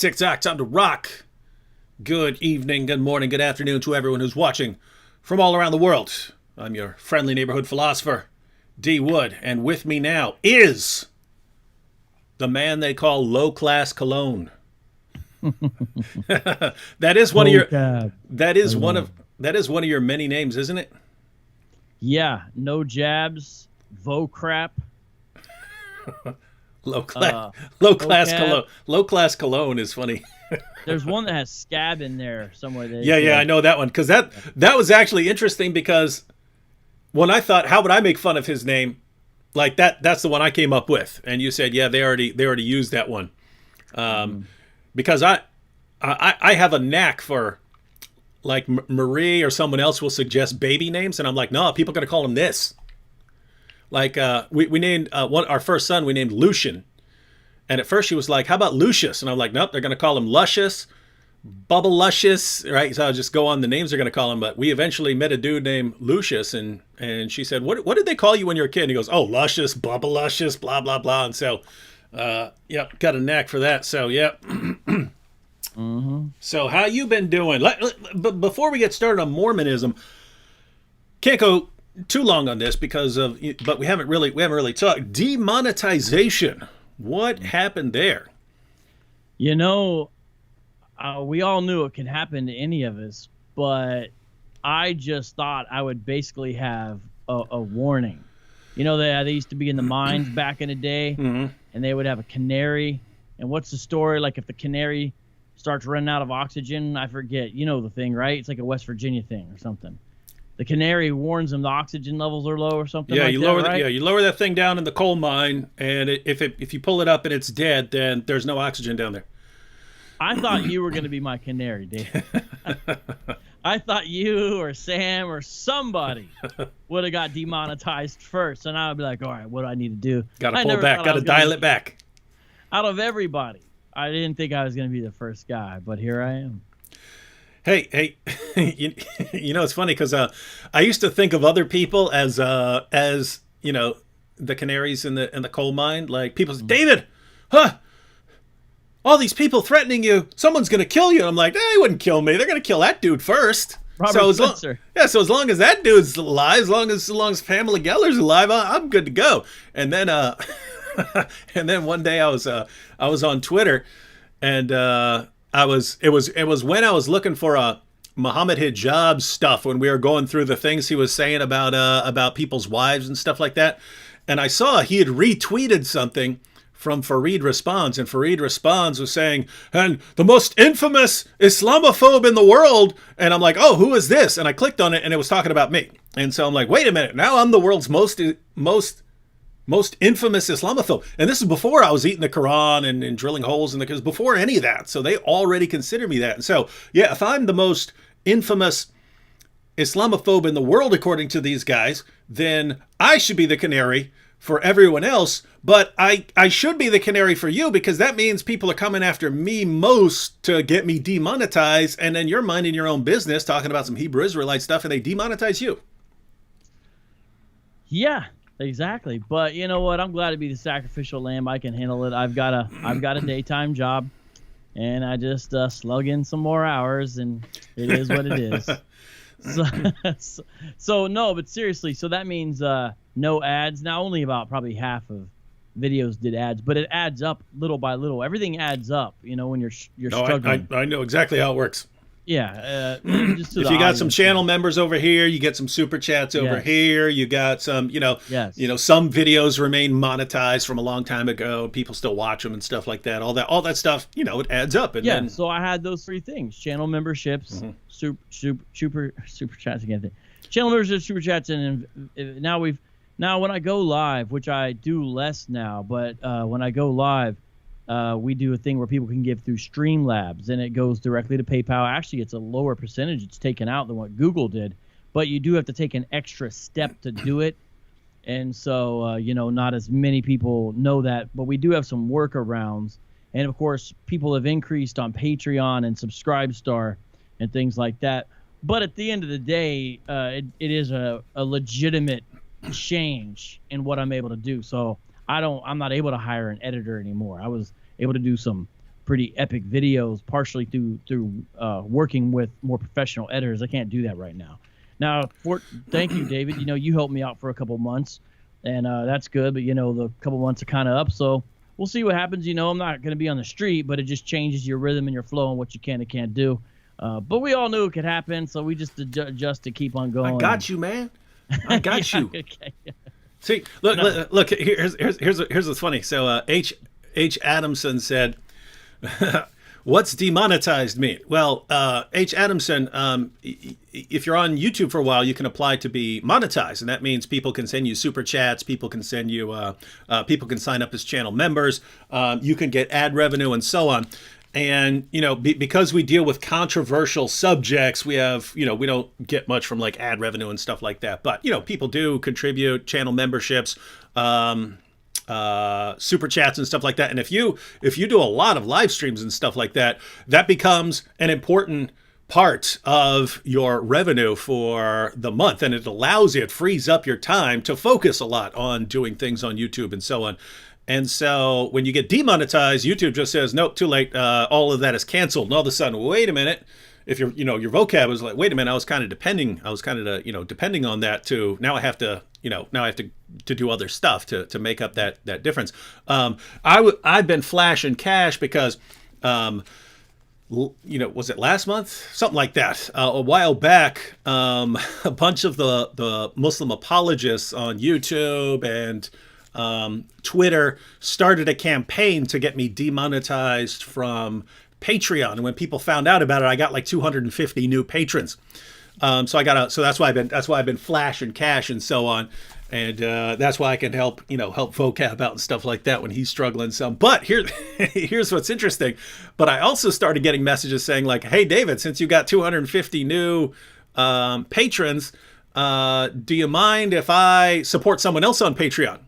tick-tock, time to rock. Good evening, good morning, good afternoon to everyone who's watching from all around the world. I'm your friendly neighborhood philosopher, D. Wood, and with me now is the man they call low-class cologne. That is one of your one of your many names, isn't it? Yeah, no jabs, vocrap. Low class cologne. Low class cologne is funny. There's one that has scab in there somewhere. Yeah, I know that one because that was actually interesting because when I thought, how would I make fun of his name? Like that's the one I came up with, and you said, yeah, they already used that one. Because I have a knack for, like, Marie or someone else will suggest baby names, and I'm like, no, people are gonna call him this. Like, we named our first son, we named Lucian. And at first she was like, how about Lucius? And I'm like, nope, they're going to call him Luscious, Bubble Luscious, right? So I'll just go on the names they're going to call him. But we eventually met a dude named Lucius, and she said, what did they call you when you were a kid? And he goes, oh, Luscious, Bubble Luscious, blah, blah, blah. And so, yep, got a knack for that. So, yep. Mm-hmm. So how you been doing? But before we get started on Mormonism, can't go too long on this but we haven't really talked demonetization. What happened there? You know, we all knew it could happen to any of us, but I just thought I would basically have a warning. You know, they used to be in the mines back in the day, mm-hmm. and they would have a canary. And what's the story? Like if the canary starts running out of oxygen, I forget. You know the thing, right? It's like a West Virginia thing or something. The canary warns them the oxygen levels are low or something. Yeah, like you that, lower right? you lower that thing down in the coal mine, and if you pull it up and it's dead, then there's no oxygen down there. I thought you were going to be my canary, Dave. I thought you or Sam or somebody would have got demonetized first, and I would be like, all right, what do I need to do? Got to pull back. Got to dial it back. Out of everybody, I didn't think I was going to be the first guy, but here I am. Hey, you know, it's funny because I used to think of other people as you know, the canaries in the coal mine. Like people say, David, all these people threatening you, someone's gonna kill you. And I'm like, he wouldn't kill me. They're gonna kill that dude first. Robert Spencer. So as long as that dude's alive, as long as Pamela Geller's alive, I'm good to go. And then and then one day I was on Twitter, and it was when I was looking for Muhammad Hijab stuff, when we were going through the things he was saying about people's wives and stuff like that. And I saw he had retweeted something from Fareed Responds, and Fareed Responds was saying, and the most infamous Islamophobe in the world. And I'm like, oh, who is this? And I clicked on it, and it was talking about me. And so I'm like, wait a minute, now I'm the world's most infamous Islamophobe. And this is before I was eating the Quran and drilling holes in because before any of that. So they already consider me that. And so, yeah, if I'm the most infamous Islamophobe in the world, according to these guys, then I should be the canary for everyone else. But I should be the canary for you, because that means people are coming after me most to get me demonetized. And then you're minding your own business, talking about some Hebrew Israelite stuff, and they demonetize you. Yeah. Exactly, but you know what? I'm glad to be the sacrificial lamb. I can handle it. I've got a daytime job, and I just slug in some more hours, and it is what it is. So no, but seriously, so that means no ads. Now only about probably half of videos did ads, but it adds up little by little. Everything adds up, you know, when you're struggling. I know exactly how it works. Yeah. If you got some channel members over here, you get some super chats over here. You got some, some videos remain monetized from a long time ago. People still watch them and stuff like that. All that stuff, it adds up. And then, so I had those three things: channel memberships, super chats again. Channel memberships, super chats, and now when I go live, which I do less now, but when I go live, we do a thing where people can give through Streamlabs, and it goes directly to PayPal. Actually, it's a lower percentage it's taken out than what Google did, but you do have to take an extra step to do it. And so, not as many people know that, but we do have some workarounds. And of course, people have increased on Patreon and Subscribestar and things like that. But at the end of the day, it is a legitimate change in what I'm able to do. So I'm not able to hire an editor anymore. I was able to do some pretty epic videos, partially through working with more professional editors. I can't do that right now. Now, thank you, David. You helped me out for a couple months, and that's good. But the couple months are kind of up, so we'll see what happens. I'm not going to be on the street, but it just changes your rhythm and your flow and what you can and can't do. But we all knew it could happen, so we just adjust to keep on going. I got you, man. I got you. Okay. See, look. Here's what's funny. So H. Adamson said, "What's demonetized mean?" Well, H. Adamson, if you're on YouTube for a while, you can apply to be monetized, and that means people can send you super chats, people can send you, people can sign up as channel members, you can get ad revenue, and so on. And because we deal with controversial subjects, we have we don't get much from like ad revenue and stuff like that. But people do contribute channel memberships, super chats and stuff like that. And if you do a lot of live streams and stuff like that, that becomes an important part of your revenue for the month, and it frees up your time to focus a lot on doing things on YouTube and so on. And so when you get demonetized, YouTube just says, nope, too late. All of that is canceled. And all of a sudden, wait a minute. If your vocab is like, wait a minute, I was kind of depending on that too. Now I have to do other stuff to make up that difference. I've been flashing cash because, was it last month? Something like that. A while back, a bunch of the Muslim apologists on YouTube and Twitter started a campaign to get me demonetized from Patreon. And when people found out about it, I got like 250 new patrons. So that's why I've been flashing cash and so on. And that's why I can help Vocab out and stuff like that when he's struggling some. But here's what's interesting. But I also started getting messages saying like, hey, David, since you got 250 new patrons, do you mind if I support someone else on Patreon?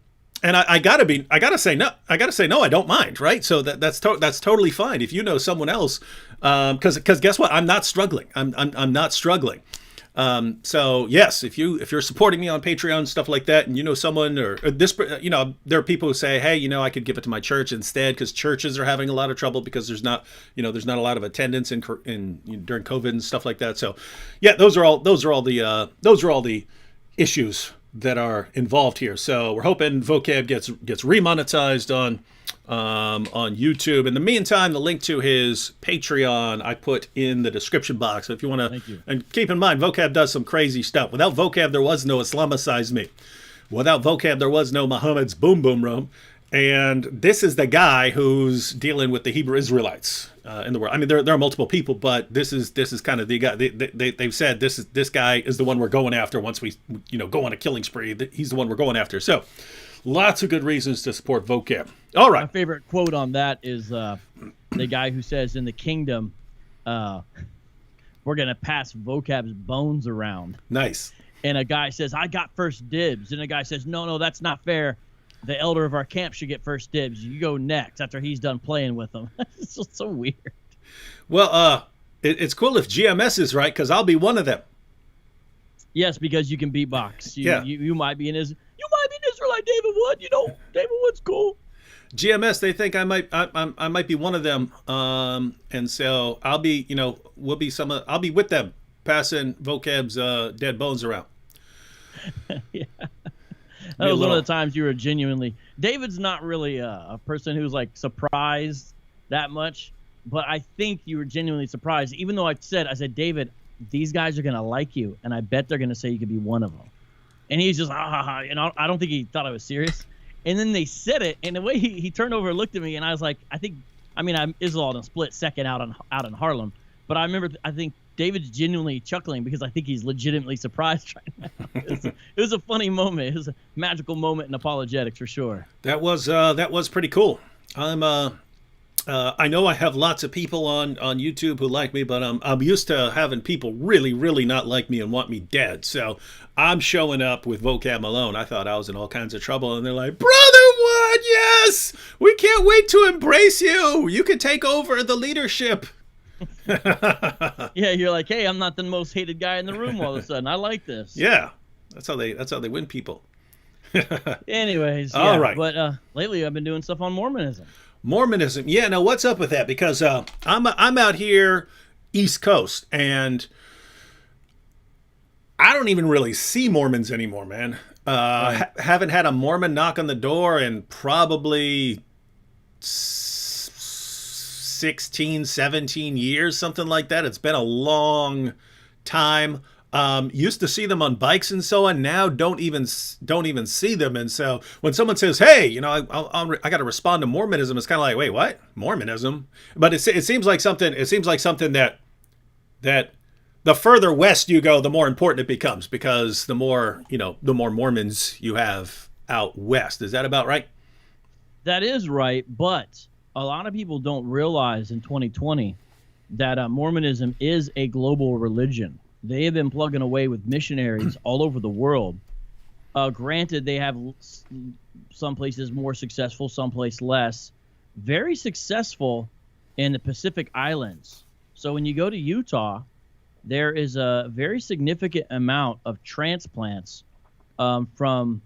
And I gotta say no, I don't mind, right? So that's totally fine if you know someone else, because guess what? I'm not struggling. I'm not struggling. So yes, if you're supporting me on Patreon and stuff like that, and you know someone or this, there are people who say, hey, I could give it to my church instead, because churches are having a lot of trouble because there's not a lot of attendance in during COVID and stuff like that. So yeah, those are all the issues that are involved here. So we're hoping Vocab gets remonetized on YouTube. In the meantime, the link to his Patreon I put in the description box. So if you want to, and keep in mind, Vocab does some crazy stuff. Without Vocab, there was no Islamicize Me. Without Vocab, there was no Muhammad's Boom Boom Room. And this is the guy who's dealing with the Hebrew Israelites in the world. I mean, there are multiple people, but this is kind of the guy. They've said this guy is the one we're going after once we go on a killing spree. He's the one we're going after. So lots of good reasons to support Vocab. All right. My favorite quote on that is the guy who says, in the kingdom, we're going to pass Vocab's bones around. Nice. And a guy says, I got first dibs. And a guy says, no, that's not fair. The elder of our camp should get first dibs. You go next after he's done playing with them. It's just so weird. Well, it's cool if GMS is right, because I'll be one of them. Yes, because you can beatbox. Yeah. You might be an Israelite, David Wood. David Wood's cool. GMS, they think I might be one of them. And so I'll be, I'll be with them passing Vocab's dead bones around. Yeah. That was one of the times you were genuinely. David's not really a person who's like surprised that much, but I think you were genuinely surprised. Even though I said, David, these guys are gonna like you, and I bet they're gonna say you could be one of them. And he's just and I don't think he thought I was serious. And then they said it, and the way he turned over and looked at me, and I was like, I'm Israel in a split second out in Harlem, but I think David's genuinely chuckling because I think he's legitimately surprised right now. It was a funny moment. It was a magical moment in apologetics for sure. That was pretty cool. I know I have lots of people on YouTube who like me, but I'm used to having people really, really not like me and want me dead. So I'm showing up with Vocab Malone. I thought I was in all kinds of trouble, and they're like, Brother Wood, yes, we can't wait to embrace you. You can take over the leadership. Yeah, you're like, hey, I'm not the most hated guy in the room all of a sudden. I like this. Yeah, that's how they win people. Anyways, all right. But lately I've been doing stuff on Mormonism. Mormonism. Yeah, now what's up with that? Because I'm out here East Coast, and I don't even really see Mormons anymore, man. Right. Haven't had a Mormon knock on the door in probably 16, 17 years, something like that. It's been a long time. Used to see them on bikes and so on. Now don't even see them. And so when someone says, "Hey, I got to respond to Mormonism," it's kind of like, "Wait, what? Mormonism?" But it seems like something. It seems like something that the further west you go, the more important it becomes, because the more Mormons you have out west. Is that about right? That is right, but a lot of people don't realize in 2020 that Mormonism is a global religion. They have been plugging away with missionaries all over the world. Granted, they have some places more successful, some places less. Very successful in the Pacific Islands. So when you go to Utah, there is a very significant amount of transplants from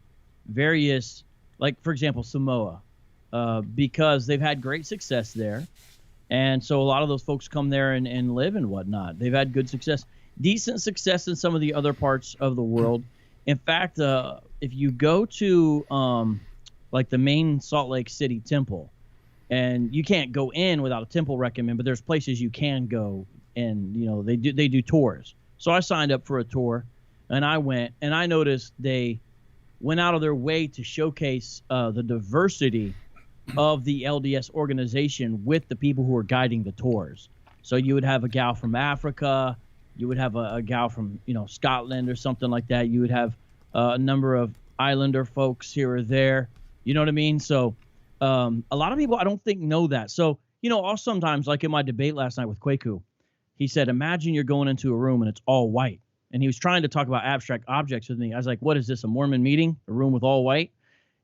various, like, for example, Samoa, because they've had great success there. And so a lot of those folks come there and live and whatnot. They've had good success. Decent success in some of the other parts of the world. In fact, if you go to like the main Salt Lake City temple, and you can't go in without a temple recommend, but there's places you can go, and they do tours. So I signed up for a tour, and I went, and I noticed they went out of their way to showcase the diversity of the LDS organization with the people who are guiding the tours. So you would have a gal from Africa. You would have a gal from, Scotland or something like that. You would have a number of Islander folks here or there. You know what I mean? So a lot of people, I don't think, know that. So, also sometimes, like in my debate last night with Kwaku, he said, imagine you're going into a room and it's all white. And he was trying to talk about abstract objects with me. I was like, what is this, a Mormon meeting? A room with all white?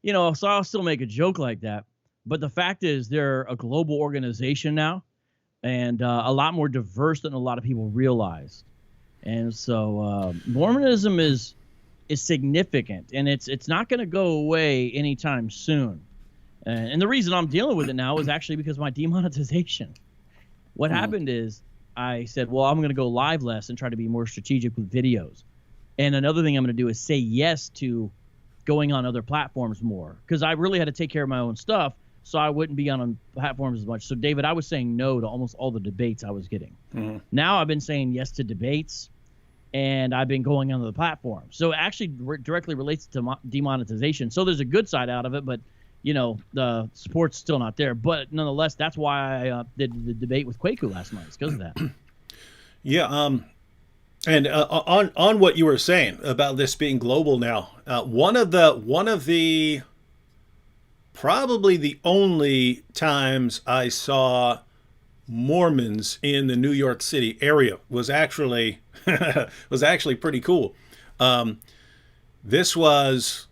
So I'll still make a joke like that. But the fact is, they're a global organization now, and a lot more diverse than a lot of people realize. And so Mormonism is significant, and it's not going to go away anytime soon. And the reason I'm dealing with it now is actually because of my demonetization. What happened is I said, well, I'm going to go live less and try to be more strategic with videos. And another thing I'm going to do is say yes to going on other platforms more, because I really had to take care of my own stuff, so I wouldn't be on platforms as much. So, David, I was saying no to almost all the debates I was getting. Mm-hmm. Now I've been saying yes to debates, and I've been going on the platform. So it actually directly relates to demonetization. So there's a good side out of it, but, the support's still not there. But nonetheless, that's why I did the debate with Kwaku last night. It's because of that. Yeah. And on what you were saying about this being global now, one of the probably the only times I saw Mormons in the New York City area was actually pretty cool. This was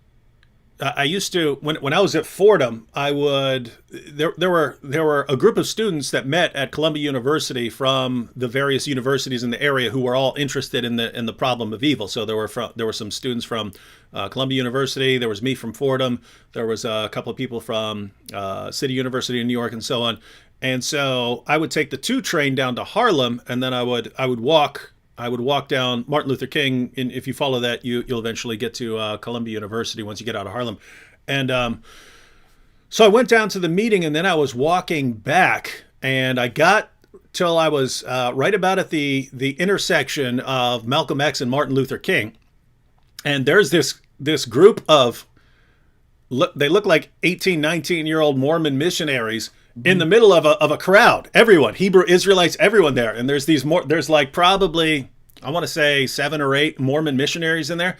I used to, when I was at Fordham, there were a group of students that met at Columbia University from the various universities in the area who were all interested in the problem of evil. So there were some students from Columbia University. There was me from Fordham. There was a couple of people from City University in New York and so on. And so I would take the 2 train down to Harlem, and then I would walk down Martin Luther King. And if you follow that, you'll eventually get to Columbia University once you get out of Harlem. And so I went down to the meeting, and then I was walking back, and I got till I was right about at the intersection of Malcolm X and Martin Luther King. And there's this group of, they look like 18, 19-year-old Mormon missionaries in the middle of a crowd, everyone, Hebrew Israelites, everyone there. And there's like probably, I want to say 7 or 8 Mormon missionaries in there.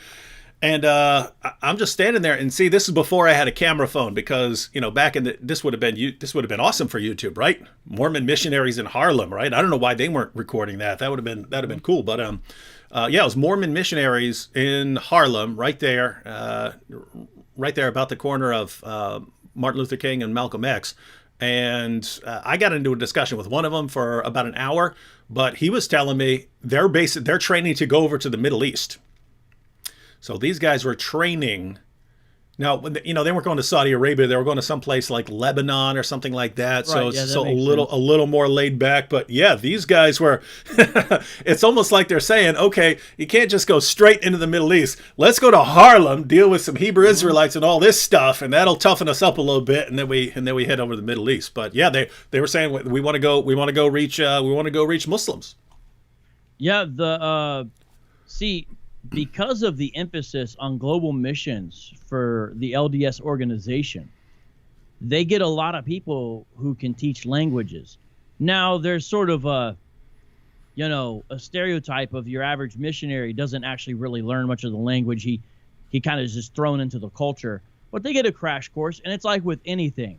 And I'm just standing there, and see, this is before I had a camera phone, because, back in this would have been awesome for YouTube, right? Mormon missionaries in Harlem, right? I don't know why they weren't recording that. That would have been cool. But yeah, it was Mormon missionaries in Harlem, right there about the corner of Martin Luther King and Malcolm X. And I got into a discussion with one of them for about an hour, but he was telling me they're training to go over to the Middle East. So these guys were training Now, they weren't going to Saudi Arabia; they were going to some place like Lebanon or something like that. So Right, it's yeah, that so makes a little more laid back. But yeah, these guys were. It's almost like they're saying, "Okay, you can't just go straight into the Middle East. Let's go to Harlem, deal with some Hebrew Israelites and all this stuff, and that'll toughen us up a little bit, and then we head over to the Middle East." But yeah, they were saying we want to go reach Muslims. Yeah, see, because of the emphasis on global missions for the LDS organization, they get a lot of people who can teach languages. Now, there's sort of a stereotype of your average missionary doesn't actually really learn much of the language. He kind of is just thrown into the culture. But they get a crash course, and it's like with anything.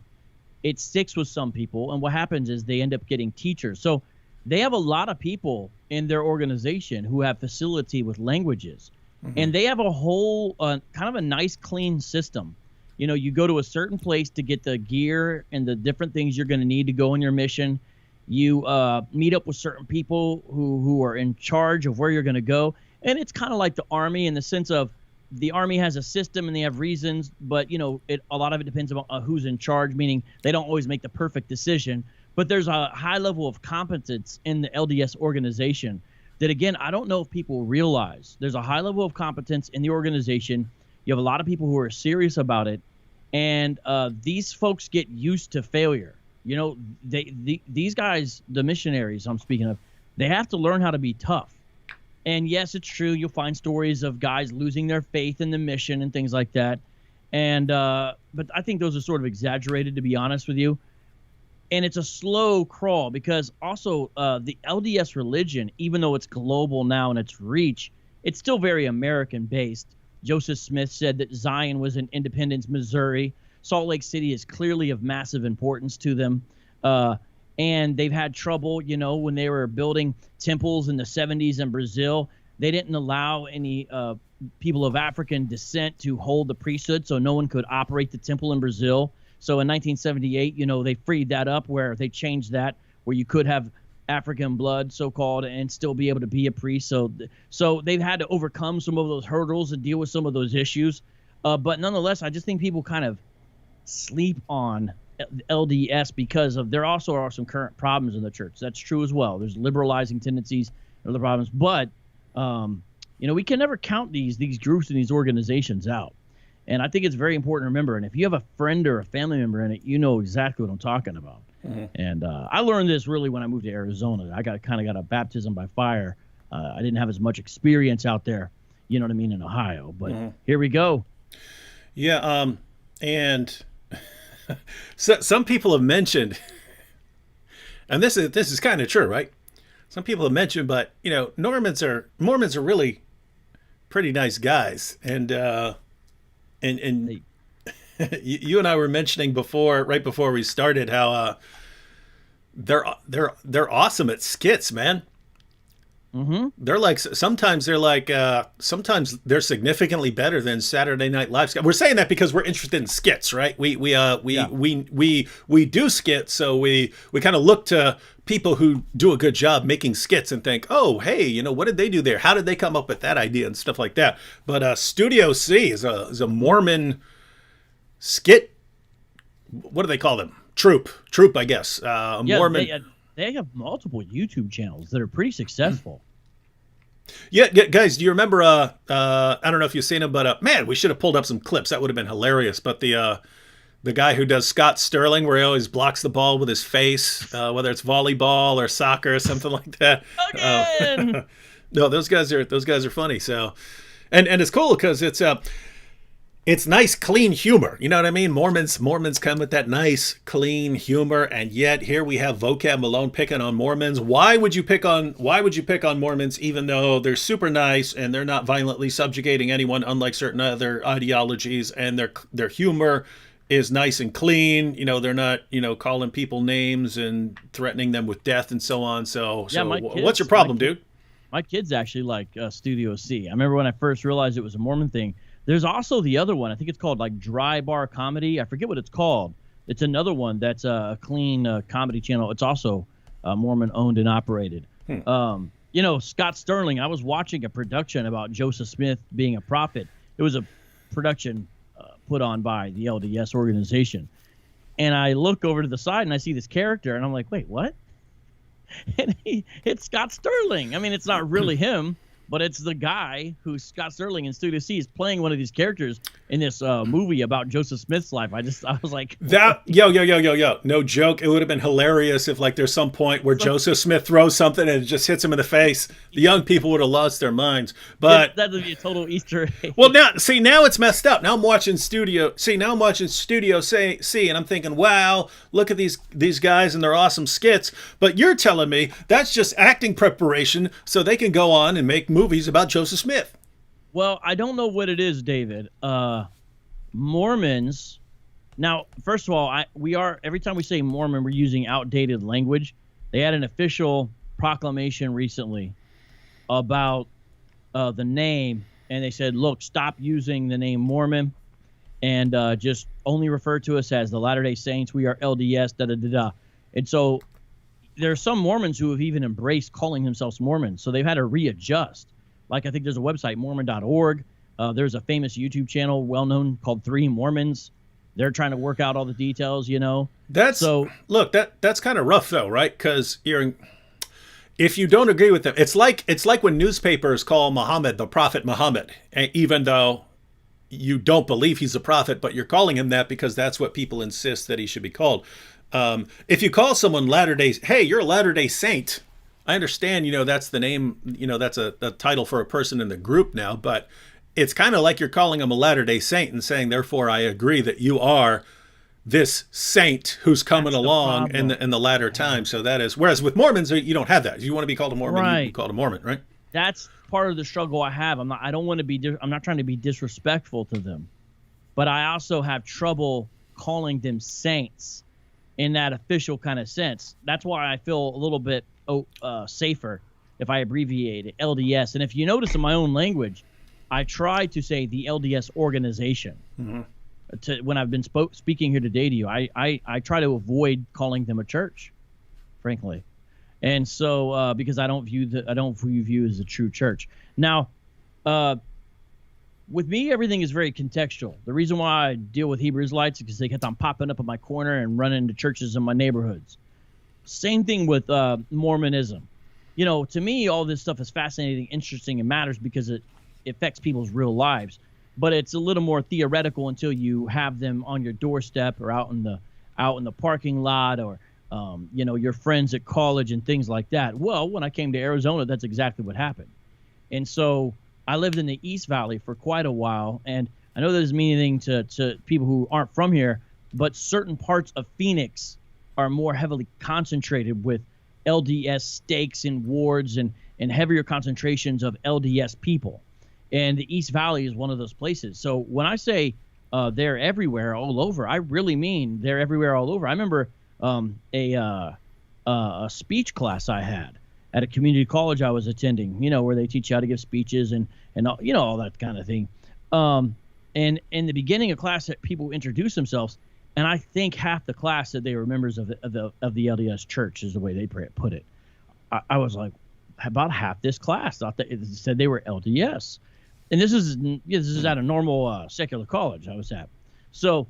It sticks with some people, and what happens is they end up getting teachers. So they have a lot of people in their organization who have facility with languages. And they have a whole kind of a nice, clean system. You go to a certain place to get the gear and the different things you're going to need to go on your mission. You meet up with certain people who are in charge of where you're going to go. And it's kind of like the Army in the sense of the Army has a system and they have reasons, but, a lot of it depends on who's in charge, meaning they don't always make the perfect decision. But there's a high level of competence in the LDS organization that, again, I don't know if people realize. There's a high level of competence in the organization. You have a lot of people who are serious about it. And these folks get used to failure. These guys, the missionaries I'm speaking of, they have to learn how to be tough. And yes, it's true. You'll find stories of guys losing their faith in the mission and things like that. And but I think those are sort of exaggerated, to be honest with you. And it's a slow crawl because also the LDS religion, even though it's global now in its reach, it's still very American-based. Joseph Smith said that Zion was in Independence, Missouri. Salt Lake City is clearly of massive importance to them. And they've had trouble, when they were building temples in the 70s in Brazil. They didn't allow any people of African descent to hold the priesthood, so no one could operate the temple in Brazil. So in 1978, they freed that up where they changed that, where you could have African blood, so-called, and still be able to be a priest. So they've had to overcome some of those hurdles and deal with some of those issues. But nonetheless, I just think people kind of sleep on LDS because there also are some current problems in the church. That's true as well. There's liberalizing tendencies and other problems. But, we can never count these groups and these organizations out. And I think it's very important to remember. And if you have a friend or a family member in it, you know exactly what I'm talking about. Mm-hmm. And I learned this really when I moved to Arizona. I kind of got a baptism by fire. I didn't have as much experience out there, in Ohio. But Here we go. Yeah, and so, some people have mentioned, and this is kind of true, right? Some people have mentioned, but Mormons are really pretty nice guys, and you and I were mentioning right before we started, how they're awesome at skits, man. Mm-hmm. Sometimes they're significantly better than Saturday Night Live. We're saying that because we're interested in skits, right? We do skits, so we kind of look to people who do a good job making skits and think, oh, hey, what did they do there? How did they come up with that idea and stuff like that? But Studio C is a Mormon skit. What do they call them? Troop, I guess. Mormon. They have multiple YouTube channels that are pretty successful. Yeah, guys, do you remember, I don't know if you've seen him, but man, we should have pulled up some clips. That would have been hilarious. But the guy who does Scott Sterling, where he always blocks the ball with his face, whether it's volleyball or soccer or something like that. Again! No, those guys are funny. So, and it's cool because it's nice, clean humor. You know what I mean? Mormons come with that nice, clean humor, and yet here we have Vocab Malone picking on Mormons. Why would you pick on Mormons, even though they're super nice and they're not violently subjugating anyone, unlike certain other ideologies, and their humor is nice and clean. They're not calling people names and threatening them with death and so on. So what's your problem, dude? My kids actually like Studio C. I remember when I first realized it was a Mormon thing. There's also the other one. I think it's called like Dry Bar Comedy. I forget what it's called. It's another one that's a clean comedy channel. It's also Mormon owned and operated. Scott Sterling, I was watching a production about Joseph Smith being a prophet. It was a production put on by the LDS organization. And I look over to the side and I see this character and I'm like, wait, what? And it's Scott Sterling. I mean, it's not really him, but it's the guy who's Scott Sterling in Studio C is playing one of these characters in this movie about Joseph Smith's life. I was like, that yo, no joke. It would have been hilarious if like there's some point where Joseph Smith throws something and it just hits him in the face. The young people would have lost their minds. But that would be a total Easter egg. Well, now it's messed up. Now I'm watching Studio C, and I'm thinking, wow, look at these guys and their awesome skits. But you're telling me that's just acting preparation so they can go on and make movies about Joseph Smith. Well, I don't know what it is, David. Mormons. Now, first of all, every time we say Mormon, we're using outdated language. They had an official proclamation recently about the name, and they said, look, stop using the name Mormon and just only refer to us as the Latter-day Saints. We are LDS, da-da-da-da. And so there are some Mormons who have even embraced calling themselves Mormons, so they've had to readjust. Like, I think there's a website, Mormon.org. There's a famous YouTube channel, well-known, called 3 Mormons. They're trying to work out all the details, you know. That's kind of rough, though, right? Because if you don't agree with them, it's like when newspapers call Muhammad the Prophet Muhammad, even though you don't believe he's a prophet, but you're calling him that because that's what people insist that he should be called. If you call someone hey, you're a Latter-day Saint, I understand, that's the name, that's a title for a person in the group now, but it's kind of like you're calling them a Latter-day Saint and saying, therefore, I agree that you are this saint who's coming along in the latter time. So that is, whereas with Mormons, you don't have that. If you want to be called a Mormon, right. You can be called a Mormon, right? That's part of the struggle I have. I'm not trying to be disrespectful to them, but I also have trouble calling them saints in that official kind of sense. That's why I feel a little bit safer if I abbreviate it, LDS. And if you notice in my own language, I try to say the LDS organization. Mm-hmm. When I've been speaking here today to you, I try to avoid calling them a church, frankly, and so because I don't view you as a true church. Now, with me, everything is very contextual. The reason why I deal with Hebrew Israelites is because they kept on popping up in my corner and running into churches in my neighborhoods. Same thing with Mormonism. To me, all this stuff is fascinating, interesting, and matters because it affects people's real lives. But it's a little more theoretical until you have them on your doorstep or out in the parking lot or your friends at college and things like that. Well, when I came to Arizona, that's exactly what happened. And so I lived in the East Valley for quite a while, and I know that doesn't mean anything to people who aren't from here, but certain parts of Phoenix are more heavily concentrated with LDS stakes and wards and heavier concentrations of LDS people. And the East Valley is one of those places. So when I say they're everywhere, all over, I really mean they're everywhere, all over. I remember a speech class I had at a community college I was attending, where they teach you how to give speeches and all that kind of thing. And in the beginning of class, people introduce themselves, and I think half the class said they were members of the LDS church, is the way they put it. I was like, about half this class thought that it said they were LDS. And this is at a normal secular college I was at. So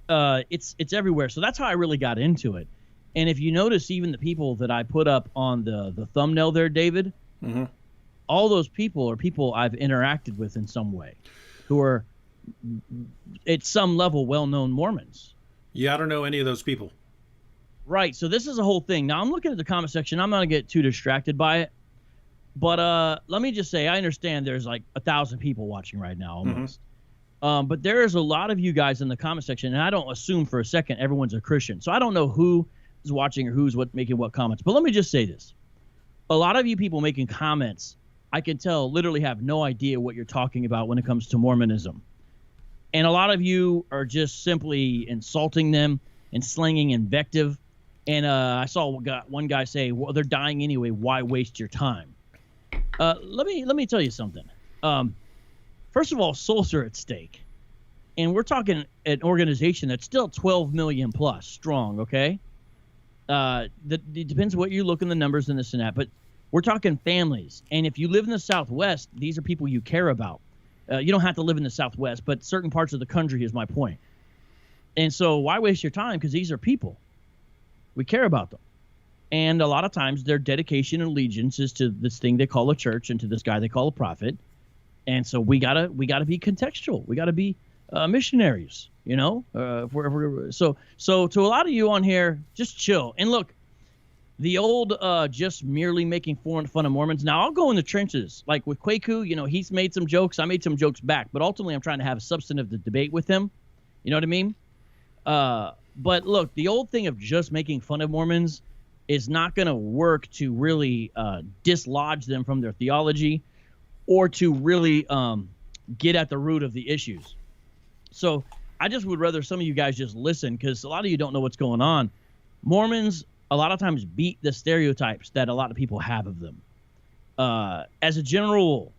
it's everywhere. So that's how I really got into it. And if you notice, even the people that I put up on the thumbnail there, David, mm-hmm. all those people are people I've interacted with in some way who are at some level well-known Mormons. Yeah, I don't know any of those people. Right. So this is a whole thing. Now, I'm looking at the comment section. I'm not going to get too distracted by it. But let me just say, I understand there's like 1,000 people watching right now almost. Mm-hmm. But there is a lot of you guys in the comment section, and I don't assume for a second everyone's a Christian. So I don't know who is watching or who's making what comments. But let me just say this. A lot of you people making comments, I can tell, literally have no idea what you're talking about when it comes to Mormonism. And a lot of you are just simply insulting them and slanging invective. And I saw one guy say, well, they're dying anyway. Why waste your time? Let me tell you something. First of all, souls are at stake. And we're talking an organization that's still 12 million plus strong, okay? It depends what you look in the numbers and this and that. But we're talking families. And if you live in the Southwest, these are people you care about. You don't have to live in the Southwest, but certain parts of the country is my point. And so why waste your time? Because these are people. We care about them. And a lot of times their dedication and allegiance is to this thing they call a church and to this guy they call a prophet. And so we gotta be contextual. We gotta be missionaries, you know. So to a lot of you on here, just chill. And look, the old just merely making fun of Mormons. Now I'll go in the trenches, like with Kwaku. You know, he's made some jokes. I made some jokes back, but ultimately I'm trying to have a substantive debate with him. You know what I mean? But look, the old thing of just making fun of Mormons is not going to work to really dislodge them from their theology or to really get at the root of the issues. So I just would rather some of you guys just listen, because a lot of you don't know what's going on. Mormons a lot of times beat the stereotypes that a lot of people have of them. As a general rule,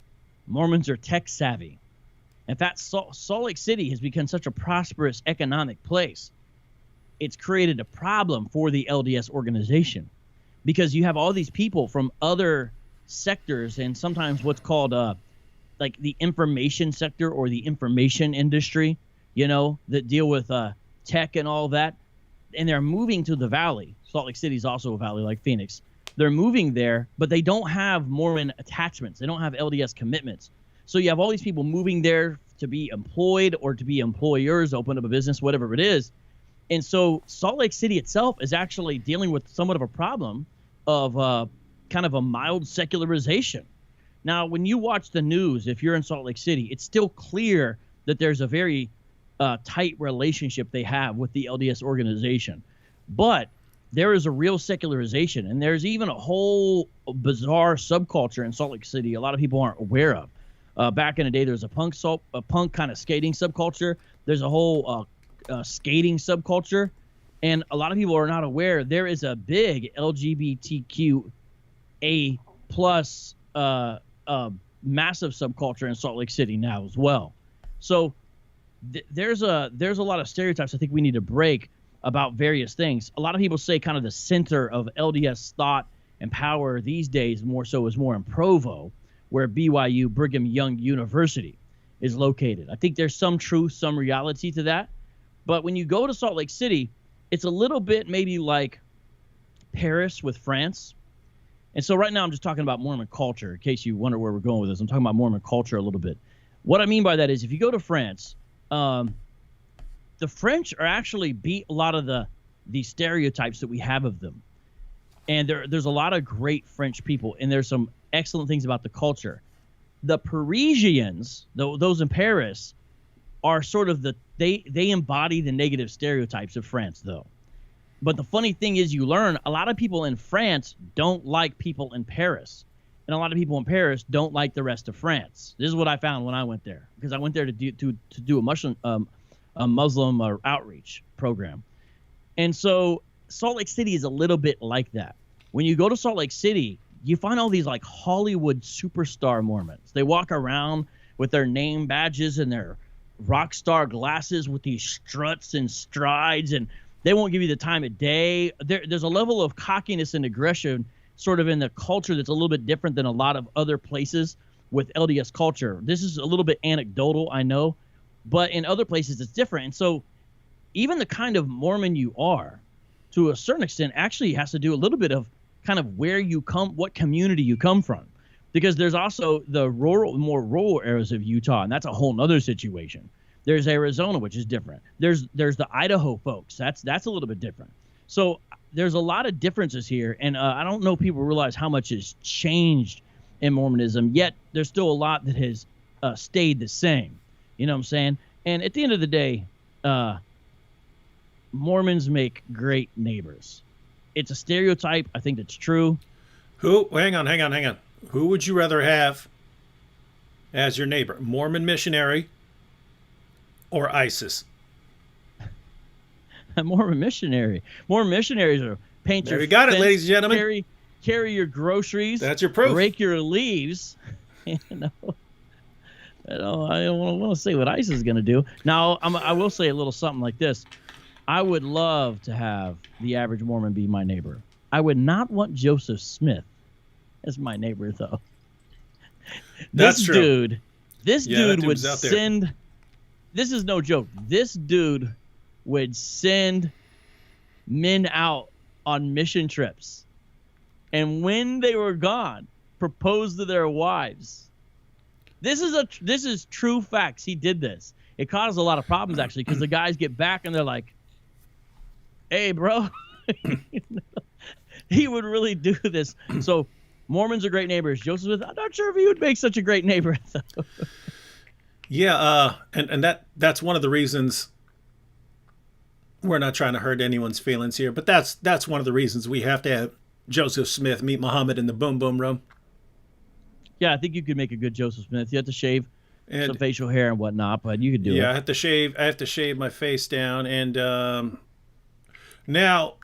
Mormons are tech savvy. In fact, Salt Lake City has become such a prosperous economic place. It's created a problem for the LDS organization, because you have all these people from other sectors and sometimes what's called like the information sector or the information industry, you know, that deal with tech and all that. And they're moving to the valley. Salt Lake City is also a valley like Phoenix. They're moving there, but they don't have Mormon attachments. They don't have LDS commitments. So you have all these people moving there to be employed or to be employers, open up a business, whatever it is. And so Salt Lake City itself is actually dealing with somewhat of a problem of kind of a mild secularization. Now, when you watch the news, if you're in Salt Lake City, it's still clear that there's a very tight relationship they have with the LDS organization. But there is a real secularization, and there's even a whole bizarre subculture in Salt Lake City a lot of people aren't aware of. Back in the day, there's a punk kind of skating subculture. There's a whole skating subculture, and a lot of people are not aware there is a big LGBTQA plus massive subculture in Salt Lake City now as well. So there's a lot of stereotypes I think we need to break about various things. A lot of people say kind of the center of LDS thought and power these days more so is more in Provo, where BYU, Brigham Young University, is located. I think there's some truth, some reality to that. But when you go to Salt Lake City, it's a little bit maybe like Paris with France. And so right now I'm just talking about Mormon culture, in case you wonder where we're going with this. I'm talking about Mormon culture a little bit. What I mean by that is if you go to France, the French are actually beat a lot of the stereotypes that we have of them. And there's a lot of great French people, and there's some excellent things about the culture. The Parisians, those in Paris, are sort of they embody the negative stereotypes of France, though. But the funny thing is, you learn a lot of people in France don't like people in Paris, and a lot of people in Paris don't like the rest of France. This is what I found when I went there, because I went there to do a Muslim outreach program. And so Salt Lake City is a little bit like that. When you go to Salt Lake City, you find all these like Hollywood superstar Mormons. They walk around with their name badges and their rock star glasses with these struts and strides, and they won't give you the time of day. There's a level of cockiness and aggression sort of in the culture that's a little bit different than a lot of other places with LDS culture. This is a little bit anecdotal, I know, but in other places it's different. And so even the kind of Mormon you are, to a certain extent, actually has to do a little bit of kind of where you come, what community you come from. Because there's also the more rural areas of Utah, and that's a whole nother situation. There's Arizona, which is different. There's the Idaho folks. That's a little bit different. So there's a lot of differences here, and I don't know if people realize how much has changed in Mormonism, yet there's still a lot that has stayed the same. You know what I'm saying? And at the end of the day, Mormons make great neighbors. It's a stereotype. I think that's true. Hang on. Who would you rather have as your neighbor? Mormon missionary or ISIS? A Mormon missionary. Mormon missionaries are paint your There you got fence, it, ladies and gentlemen. Carry your groceries. That's your proof. Rake your leaves. I don't want to say what ISIS is going to do. Now, I will say a little something like this. I would love to have the average Mormon be my neighbor. I would not want Joseph Smith as my neighbor, though. That's this true. dude This Yeah, that dude dude would was out there. send. This is no joke. This dude would send men out on mission trips, and when they were gone, propose to their wives. This is true facts. He did this. It caused a lot of problems actually, because the guys get back and they're like, "Hey, bro," he would really do this. So Mormons are great neighbors. Joseph Smith, I'm not sure if he would make such a great neighbor. Yeah, and that's one of the reasons we're not trying to hurt anyone's feelings here, but that's one of the reasons we have to have Joseph Smith meet Muhammad in the Boom Boom Room. Yeah, I think you could make a good Joseph Smith. You have to shave And some facial hair and whatnot, but you could do it. yeah, I have to shave my face down, and now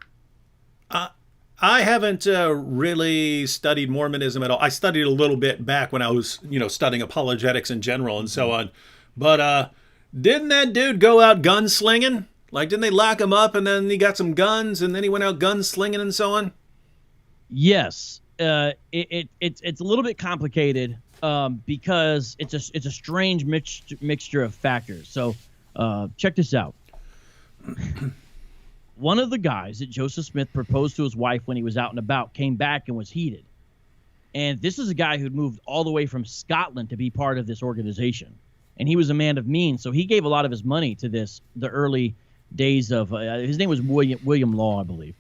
I haven't really studied Mormonism at all. I studied a little bit back when I was, studying apologetics in general and so on. But didn't that dude go out gunslinging? Like, didn't they lock him up and then he got some guns and then he went out gunslinging and so on? Yes, it's a little bit complicated because it's a strange mixture of factors. So check this out. One of the guys that Joseph Smith proposed to his wife when he was out and about came back and was heated. And this is a guy who'd moved all the way from Scotland to be part of this organization. And he was a man of means, so he gave a lot of his money to the early days of his name was William Law, I believe.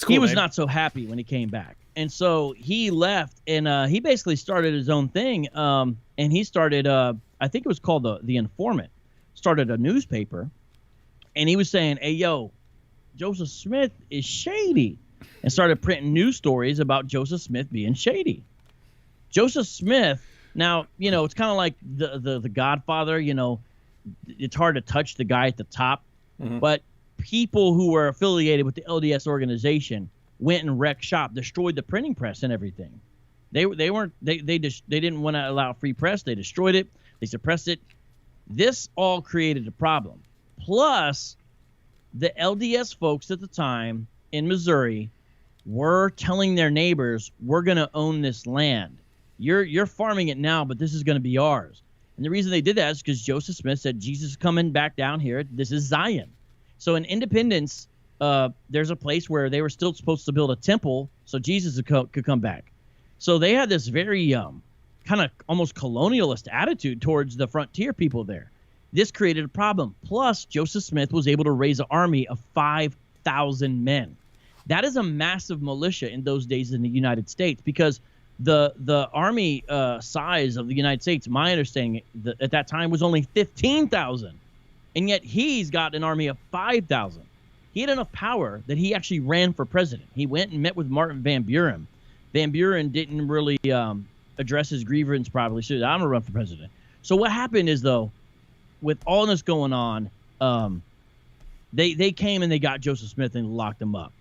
Cool, he was man. not so happy when he came back. And so he left, and he basically started his own thing. And he started, I think it was called the Informant, started a newspaper. And he was saying, "Hey, yo, Joseph Smith is shady," and started printing news stories about Joseph Smith being shady. Joseph Smith, now, it's kind of like the Godfather, it's hard to touch the guy at the top, but people who were affiliated with the LDS organization went and wrecked shop, destroyed the printing press and everything. They didn't want to allow free press. They destroyed it. They suppressed it. This all created a problem. Plus, the LDS folks at the time in Missouri were telling their neighbors, "We're going to own this land. You're farming it now, but this is going to be ours." And the reason they did that is because Joseph Smith said, "Jesus is coming back down here. This is Zion." So in Independence, there's a place where they were still supposed to build a temple so Jesus could come back. So they had this very kind of almost colonialist attitude towards the frontier people there. This created a problem. Plus, Joseph Smith was able to raise an army of 5,000 men. That is a massive militia in those days in the United States, because the army size of the United States, my understanding at that time, was only 15,000. And yet he's got an army of 5,000. He had enough power that he actually ran for president. He went and met with Martin Van Buren. Van Buren didn't really address his grievance properly. So I'm going to run for president. So what happened is, though, with all this going on, they came and they got Joseph Smith and locked him up.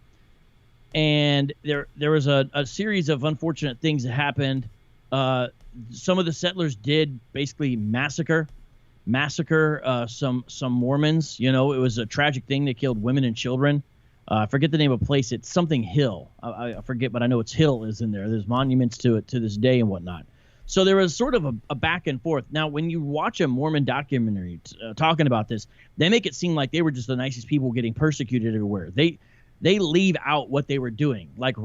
And there was a series of unfortunate things that happened. Some of the settlers did basically massacre some Mormons. It was a tragic thing. They killed women and children. I forget the name of a place. It's something Hill. I forget, but I know it's Hill is in there. There's monuments to it to this day and whatnot. So there was sort of a back and forth. Now, when you watch a Mormon documentary talking about this, they make it seem like they were just the nicest people getting persecuted everywhere. They leave out what they were doing, like,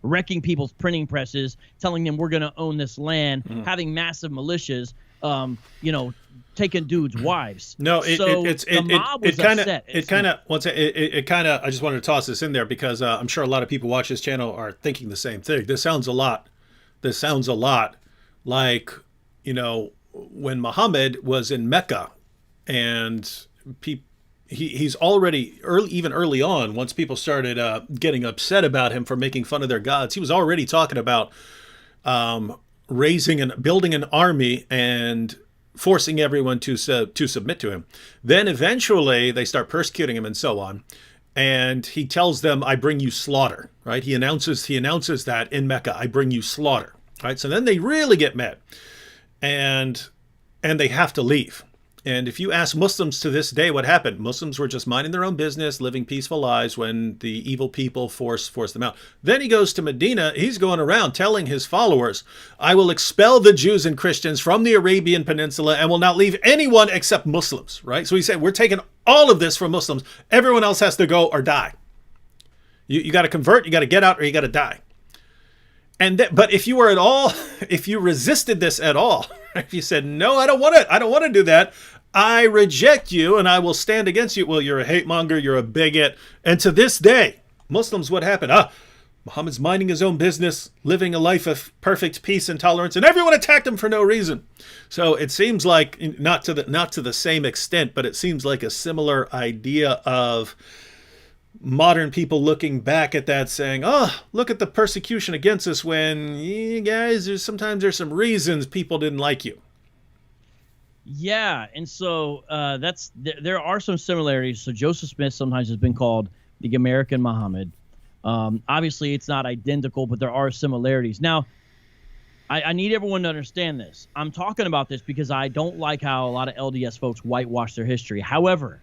wrecking people's printing presses, telling them we're going to own this land, having massive militias, taking dudes' wives. No, it kind of. I just wanted to toss this in there because I'm sure a lot of people watch this channel are thinking the same thing. This sounds a lot like, when Muhammad was in Mecca, and he's already early on, once people started getting upset about him for making fun of their gods, he was already talking about raising and building an army and forcing everyone to submit to him. Then eventually they start persecuting him and so on. And he tells them, "I bring you slaughter," right? He announces that in Mecca, "I bring you slaughter," right? So then they really get mad, and they have to leave. And if you ask Muslims to this day what happened, Muslims were just minding their own business, living peaceful lives when the evil people forced them out. Then he goes to Medina. He's going around telling his followers, I will expel the Jews and Christians from the Arabian Peninsula and will not leave anyone except Muslims, right? So he said, we're taking all of this from Muslims. Everyone else has to go or die. You got to convert, you got to get out, or you got to die. But if you were if you resisted this at all, if you said, no, I don't want to do that. I reject you and I will stand against you. Well, you're a hate monger, you're a bigot. And to this day, Muslims, what happened? Muhammad's minding his own business, living a life of perfect peace and tolerance, and everyone attacked him for no reason. So it seems like, not to the same extent, but it seems like a similar idea of modern people looking back at that saying, look at the persecution against us, when you guys, there's some reasons people didn't like you. Yeah, and so there are some similarities. So Joseph Smith sometimes has been called the American Muhammad. Obviously, it's not identical, but there are similarities. Now, I need everyone to understand this. I'm talking about this because I don't like how a lot of LDS folks whitewash their history. However,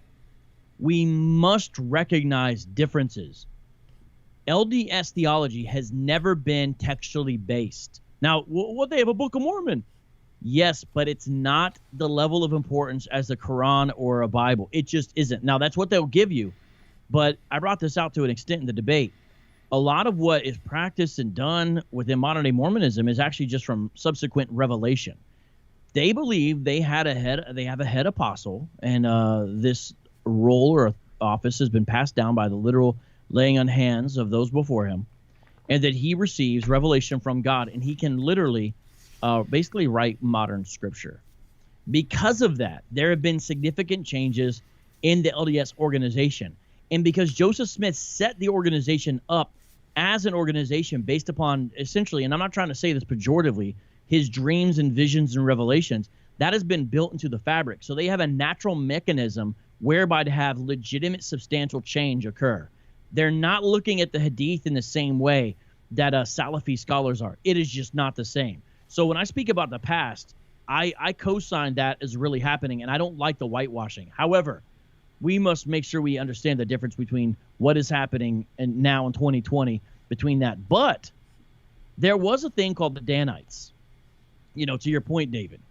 we must recognize differences. LDS theology has never been textually based. Now, what, they have a Book of Mormon? Yes, but it's not the level of importance as the Quran or a Bible. It just isn't. Now, that's what they'll give you, but I brought this out to an extent in the debate. A lot of what is practiced and done within modern-day Mormonism is actually just from subsequent revelation. They believe they have a head apostle, and this role or office has been passed down by the literal laying on hands of those before him, and that he receives revelation from God, and he can literally basically write modern scripture. Because of that, there have been significant changes in the LDS organization. And because Joseph Smith set the organization up as an organization based upon essentially, and I'm not trying to say this pejoratively, his dreams and visions and revelations, that has been built into the fabric. So they have a natural mechanism whereby to have legitimate substantial change occur. They're not looking at the Hadith in the same way that Salafi scholars are. It is just not the same. So when I speak about the past, I co-sign that as really happening, and I don't like the whitewashing. However, we must make sure we understand the difference between what is happening and now in 2020 between that. But there was a thing called the Danites, to your point, David.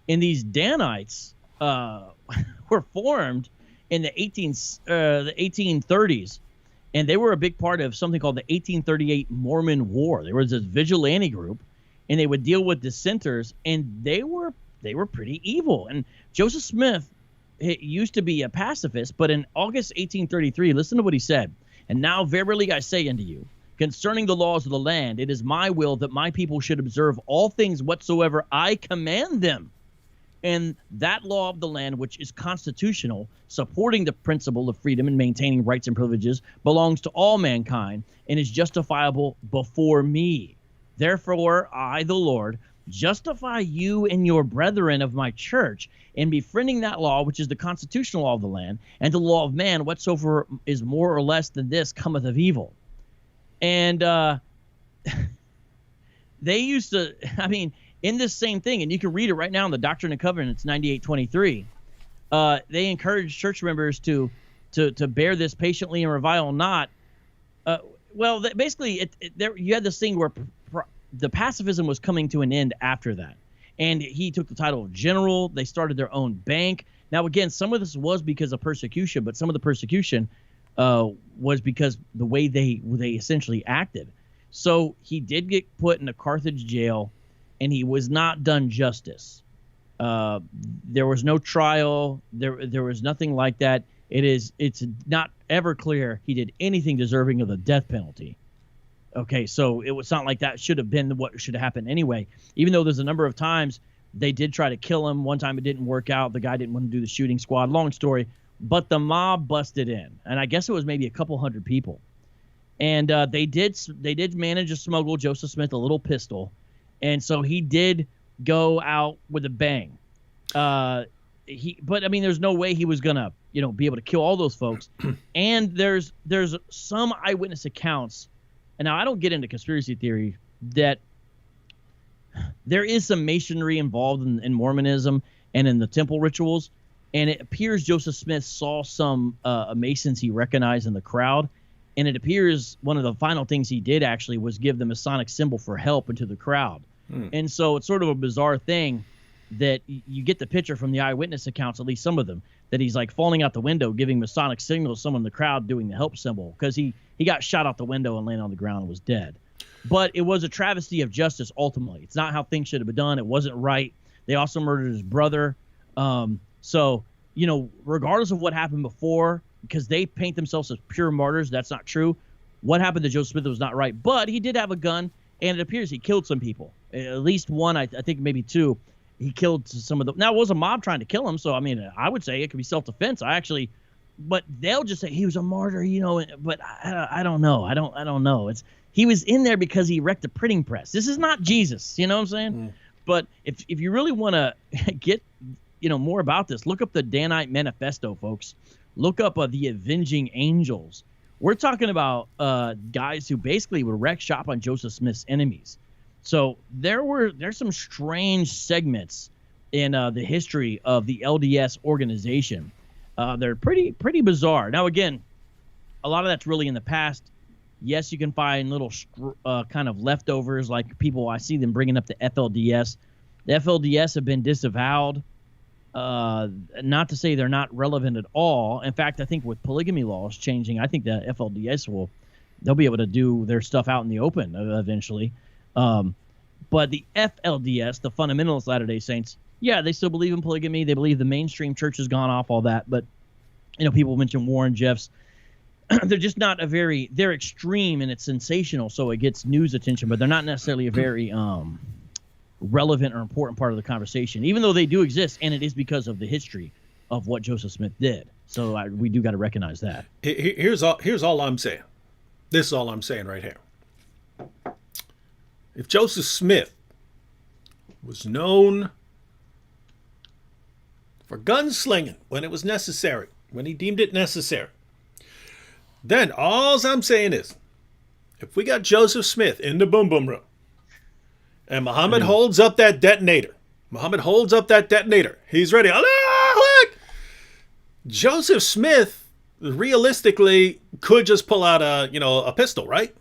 And these Danites were formed in the 1830s, and they were a big part of something called the 1838 Mormon War. There was this vigilante group, and they would deal with dissenters, and they were pretty evil. And Joseph Smith used to be a pacifist, but in August 1833, listen to what he said. And now verily I say unto you, concerning the laws of the land, it is my will that my people should observe all things whatsoever I command them. And that law of the land, which is constitutional, supporting the principle of freedom and maintaining rights and privileges, belongs to all mankind and is justifiable before me. Therefore, I, the Lord, justify you and your brethren of my church in befriending that law, which is the constitutional law of the land, and the law of man, whatsoever is more or less than this cometh of evil. And they used to, in this same thing, and you can read it right now in the Doctrine and Covenants 98:23, they encourage church members to bear this patiently and revile not. Basically, you had this thing where the pacifism was coming to an end after that. And he took the title of general. They started their own bank. Now, again, some of this was because of persecution, but some of the persecution was because the way they essentially acted. So he did get put in a Carthage jail, and he was not done justice. There was no trial. There was nothing like that. It's not ever clear he did anything deserving of the death penalty. Okay, so it was not like that should have been what should have happened anyway. Even though there's a number of times they did try to kill him. One time it didn't work out. The guy didn't want to do the shooting squad. Long story. But the mob busted in, and I guess it was maybe a couple hundred people. And they did manage to smuggle Joseph Smith a little pistol, and so he did go out with a bang. But there's no way he was gonna be able to kill all those folks. And there's some eyewitness accounts. And now I don't get into conspiracy theory that there is some masonry involved in Mormonism and in the temple rituals. And it appears Joseph Smith saw some Masons he recognized in the crowd. And it appears one of the final things he did actually was give the Masonic symbol for help into the crowd. And so it's sort of a bizarre thing that you get the picture from the eyewitness accounts, at least some of them, that he's like falling out the window, giving Masonic signals, someone in the crowd doing the help symbol, because he got shot out the window and landed on the ground and was dead. But it was a travesty of justice ultimately. It's not how things should have been done. It wasn't right. They also murdered his brother. So, you know, regardless of what happened before, because they paint themselves as pure martyrs, that's not true. What happened to Joseph Smith was not right. But he did have a gun, and it appears he killed some people. At least one, I think maybe two. He killed some of them. Now, it was a mob trying to kill him, so, I mean, I would say it could be self-defense. But they'll just say he was a martyr, you know, but I don't know. I don't know. He was in there because he wrecked a printing press. This is not Jesus, you know what I'm saying? But if you really want to get, you know, more about this, look up the Danite Manifesto, folks. Look up the Avenging Angels. We're talking about guys who basically would wreck shop on Joseph Smith's enemies. So there's some strange segments in the history of the LDS organization. They're pretty bizarre. Now, again, a lot of that's really in the past. Yes, you can find little kind of leftovers, like people, I see them bringing up the FLDS. The FLDS have been disavowed. Not to say they're not relevant at all. In fact, I think with polygamy laws changing, I think the FLDS they'll be able to do their stuff out in the open eventually. But the FLDS, the Fundamentalist Latter-day Saints, yeah, they still believe in polygamy. They believe the mainstream church has gone off, all that. But, you know, people mention Warren Jeffs. They're just not they're extreme and it's sensational, so it gets news attention, but they're not necessarily a very relevant or important part of the conversation, even though they do exist, and it is because of the history of what Joseph Smith did. So we do got to recognize that. Here's all I'm saying. This is all I'm saying right here. If Joseph Smith was known for gunslinging when it was necessary, when he deemed it necessary, then all I'm saying is, if we got Joseph Smith in the boom boom room, and Muhammad holds up that detonator, he's ready. Allah! Joseph Smith realistically could just pull out a pistol, right?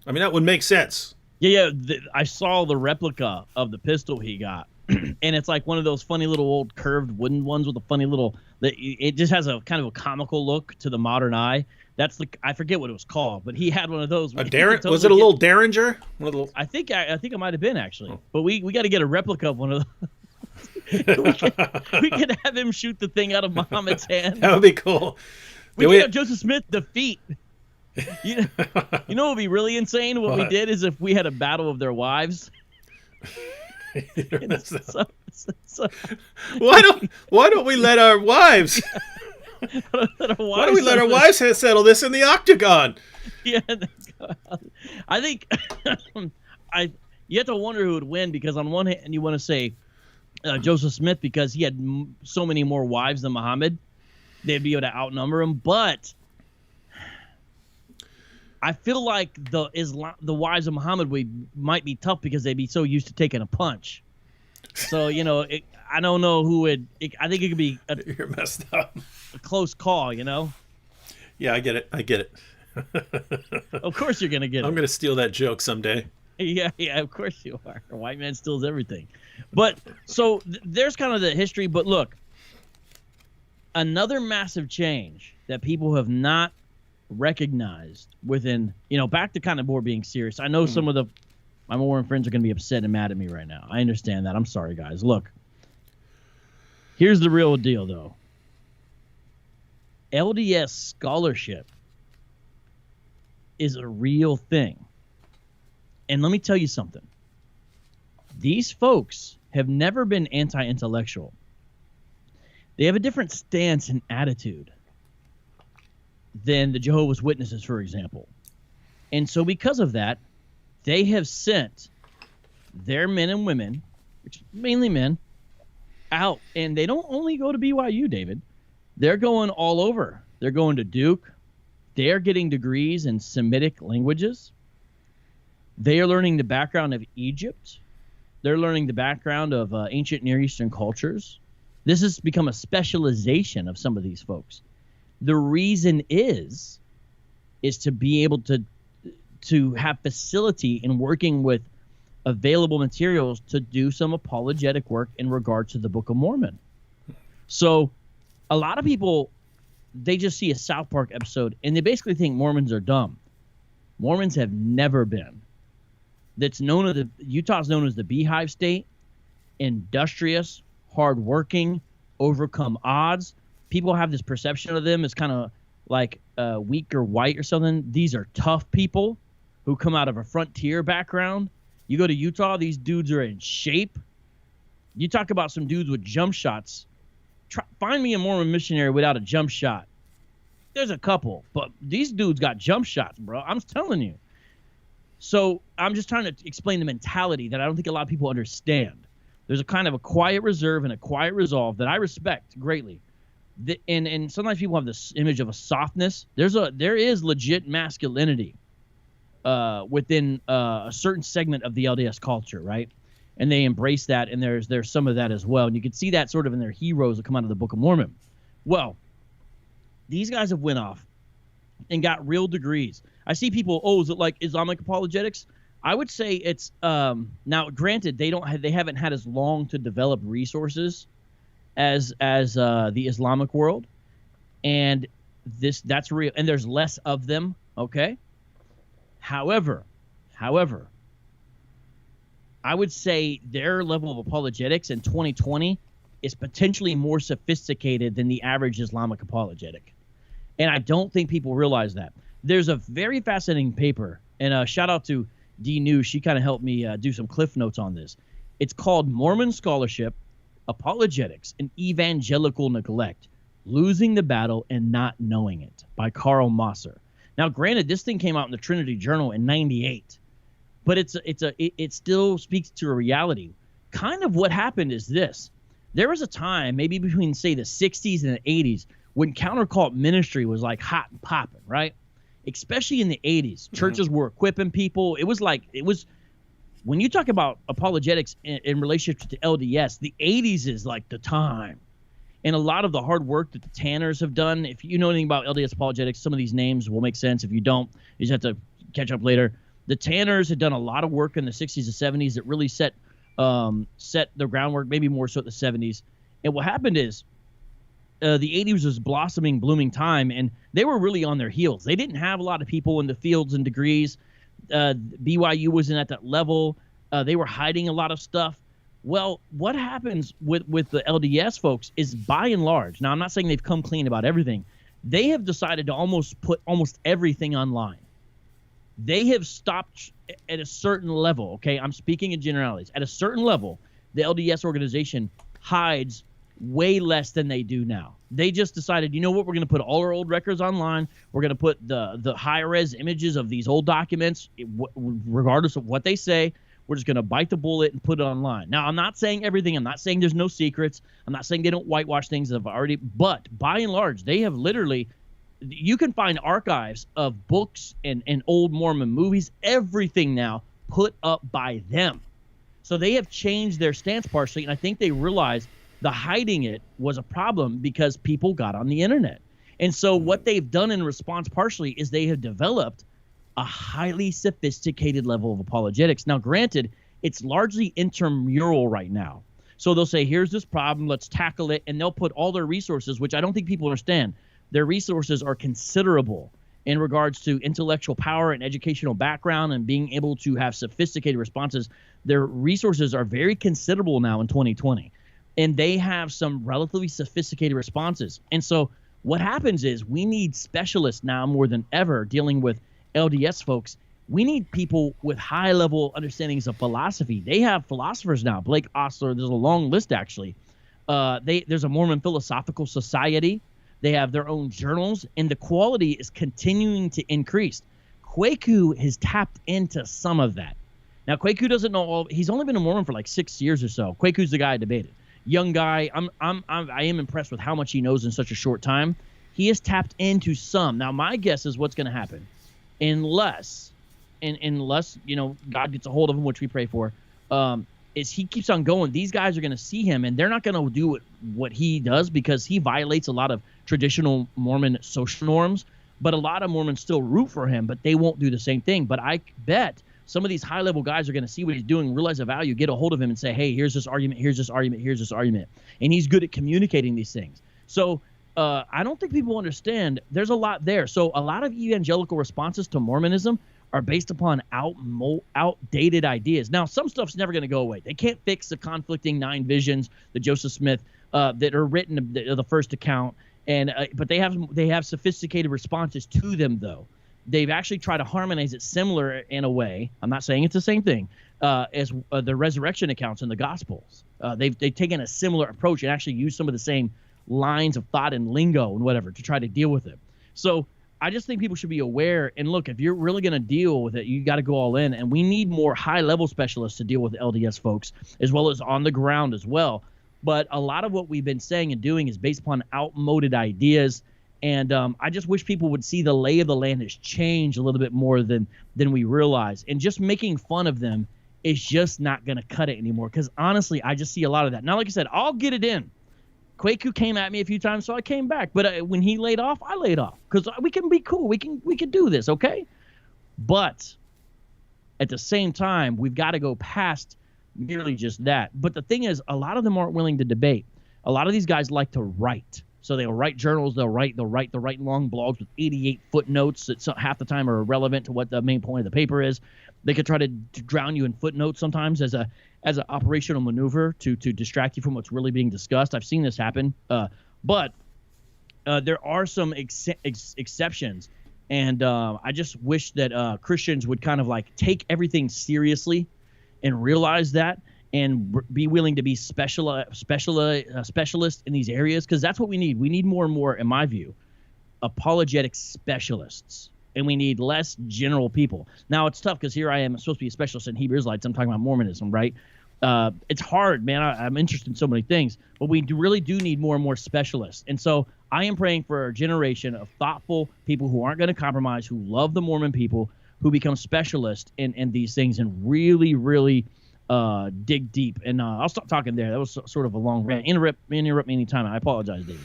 I mean, that would make sense. Yeah. I saw the replica of the pistol he got, and it's like one of those funny little old curved wooden ones with a funny little. It just has a kind of a comical look to the modern eye. I forget what it was called, but he had one of those. Was it a little Derringer? I think it might have been actually, but we got to get a replica of one of those. we could have him shoot the thing out of Muhammad's hand. That would be cool. We could have Joseph Smith defeat. You know what would be really insane? What we did is if we had a battle of their wives. Why don't we let our wives? Why don't we let our wives settle this in the octagon? Yeah, I think you have to wonder who would win, because on one hand you want to say Joseph Smith because he had so many more wives than Muhammad. They'd be able to outnumber him, but I feel like the wives of Muhammad might be tough because they'd be so used to taking a punch. So, you know, I don't know who would. I think it could be You're messed up. A close call, you know? Yeah, I get it. Of course you're going to get it. I'm going to steal that joke someday. Yeah, of course you are. A white man steals everything. But, so, there's kind of the history. But look, another massive change that people have not recognized within, you know, back to kind of more being serious. I know some of my Mormon friends are going to be upset and mad at me right now. I understand that. I'm sorry, guys. Look, here's the real deal, though. LDS scholarship is a real thing. And let me tell you something. These folks have never been anti-intellectual. They have a different stance and attitude than the Jehovah's Witnesses, for example. And so because of that, they have sent their men and women, which mainly men, out. And they don't only go to BYU, David. They're going all over. They're going to Duke. They're getting degrees in Semitic languages. They are learning the background of Egypt. They're learning the background of ancient Near Eastern cultures. This has become a specialization of some of these folks. The reason is to be able to have facility in working with available materials to do some apologetic work in regard to the Book of Mormon. So a lot of people, they just see a South Park episode and they basically think Mormons are dumb. Mormons have never been. Utah's known as the Beehive State, industrious, hardworking, overcome odds. People have this perception of them as kind of like weak or white or something. These are tough people who come out of a frontier background. You go to Utah, these dudes are in shape. You talk about some dudes with jump shots. Find me a Mormon missionary without a jump shot. There's a couple, but these dudes got jump shots, bro. I'm telling you. So I'm just trying to explain the mentality that I don't think a lot of people understand. There's a kind of a quiet reserve and a quiet resolve that I respect greatly. And sometimes people have this image of a softness. There is legit masculinity within a certain segment of the LDS culture, right? And they embrace that, and there's some of that as well. And you can see that sort of in their heroes that come out of the Book of Mormon. Well, these guys have went off and got real degrees. I see people, is it like Islamic apologetics? I would say it's now granted they haven't had as long to develop resources as the Islamic world, and that's real, and there's less of them, okay? However, I would say their level of apologetics in 2020 is potentially more sophisticated than the average Islamic apologetic. And I don't think people realize that. There's a very fascinating paper, and shout out to D News. She kind of helped me do some cliff notes on this. It's called Mormon Scholarship, Apologetics, and Evangelical Neglect, Losing the Battle and Not Knowing It by Carl Mosser. Now, granted, this thing came out in the Trinity Journal in '98, but it still speaks to a reality. Kind of what happened is this. There was a time, maybe between, say, the 60s and the 80s, when countercult ministry was like hot and popping, right? Especially in the 80s. Churches were equipping people. It was when you talk about apologetics in relationship to LDS, the 80s is like the time. And a lot of the hard work that the Tanners have done, if you know anything about LDS apologetics, some of these names will make sense. If you don't, you just have to catch up later. The Tanners had done a lot of work in the 60s and 70s that really set the groundwork, maybe more so at the 70s. And what happened is the 80s was blossoming, blooming time, and they were really on their heels. They didn't have a lot of people in the fields and degrees. BYU wasn't at that level. They were hiding a lot of stuff. Well, what happens with the LDS folks is, by and large, now I'm not saying they've come clean about everything, they have decided to put almost everything online. They have stopped at a certain level, okay? I'm speaking in generalities. At a certain level, the LDS organization hides way less than they do now. They just decided, you know what, we're going to put all our old records online. We're going to put the high-res images of these old documents, regardless of what they say. We're just going to bite the bullet and put it online. Now, I'm not saying everything. I'm not saying there's no secrets. I'm not saying they don't whitewash things that have already, but by and large, they have literally, you can find archives of books and old Mormon movies, everything now put up by them. So they have changed their stance partially, and I think they realized the hiding it was a problem because people got on the internet. And so what they've done in response partially is they have developed a highly sophisticated level of apologetics. Now, granted, it's largely intramural right now. So they'll say, here's this problem, let's tackle it, and they'll put all their resources, which I don't think people understand. Their resources are considerable in regards to intellectual power and educational background and being able to have sophisticated responses. Their resources are very considerable now in 2020. And they have some relatively sophisticated responses. And so what happens is we need specialists now more than ever dealing with LDS folks. We need people with high-level understandings of philosophy. They have philosophers now. Blake Ostler, there's a long list, actually. There's a Mormon Philosophical Society. They have their own journals, and the quality is continuing to increase. Kwaku has tapped into some of that. Now, Kwaku doesn't know all. He's only been a Mormon for like 6 years or so. Kwaku's the guy I debated. Young guy. I am impressed with how much he knows in such a short time. He has tapped into some. Now, my guess is what's going to happen, unless God gets a hold of him, which we pray for. is he keeps on going. These guys are going to see him, and they're not going to do what he does because he violates a lot of traditional Mormon social norms. But a lot of Mormons still root for him, but they won't do the same thing. But I bet some of these high-level guys are going to see what he's doing, realize the value, get a hold of him, and say, hey, here's this argument, here's this argument, here's this argument. And he's good at communicating these things. So I don't think people understand there's a lot there. So a lot of evangelical responses to Mormonism are based upon outdated ideas. Now, some stuff's never going to go away. They can't fix the conflicting 9 visions that Joseph Smith that are written the first account, and but they have sophisticated responses to them, though. They've actually tried to harmonize it similar in a way. I'm not saying it's the same thing as the resurrection accounts in the Gospels. They've taken a similar approach and actually used some of the same lines of thought and lingo and whatever to try to deal with it. So I just think people should be aware. And look, if you're really going to deal with it, you got to go all in. And we need more high-level specialists to deal with LDS folks, as well as on the ground as well. But a lot of what we've been saying and doing is based upon outmoded ideas. And I just wish people would see the lay of the land has changed a little bit more than we realize. And just making fun of them is just not going to cut it anymore. Because honestly, I just see a lot of that. Now, like I said, I'll get it in. Kwaku came at me a few times, so I came back. But when he laid off, I laid off because we can be cool. We can do this, okay? But at the same time, we've got to go past merely just that. But the thing is, a lot of them aren't willing to debate. A lot of these guys like to write. So they'll write journals. They'll write long blogs with 88 footnotes that half the time are irrelevant to what the main point of the paper is. They could try to drown you in footnotes sometimes as an operational maneuver to distract you from what's really being discussed. I've seen this happen, but there are some exceptions, and I just wish that Christians would kind of like take everything seriously and realize that, and be willing to be specialists in these areas, because that's what we need. We need more and more, in my view, apologetic specialists. And we need less general people. Now, it's tough because here I am supposed to be a specialist in Hebrew Israelites. I'm talking about Mormonism, right? It's hard, man. I'm interested in so many things. But we really do need more and more specialists. And so I am praying for a generation of thoughtful people who aren't going to compromise, who love the Mormon people, who become specialists in these things and really, really dig deep. And I'll stop talking there. That was sort of a long rant. Interrupt me anytime. I apologize, David.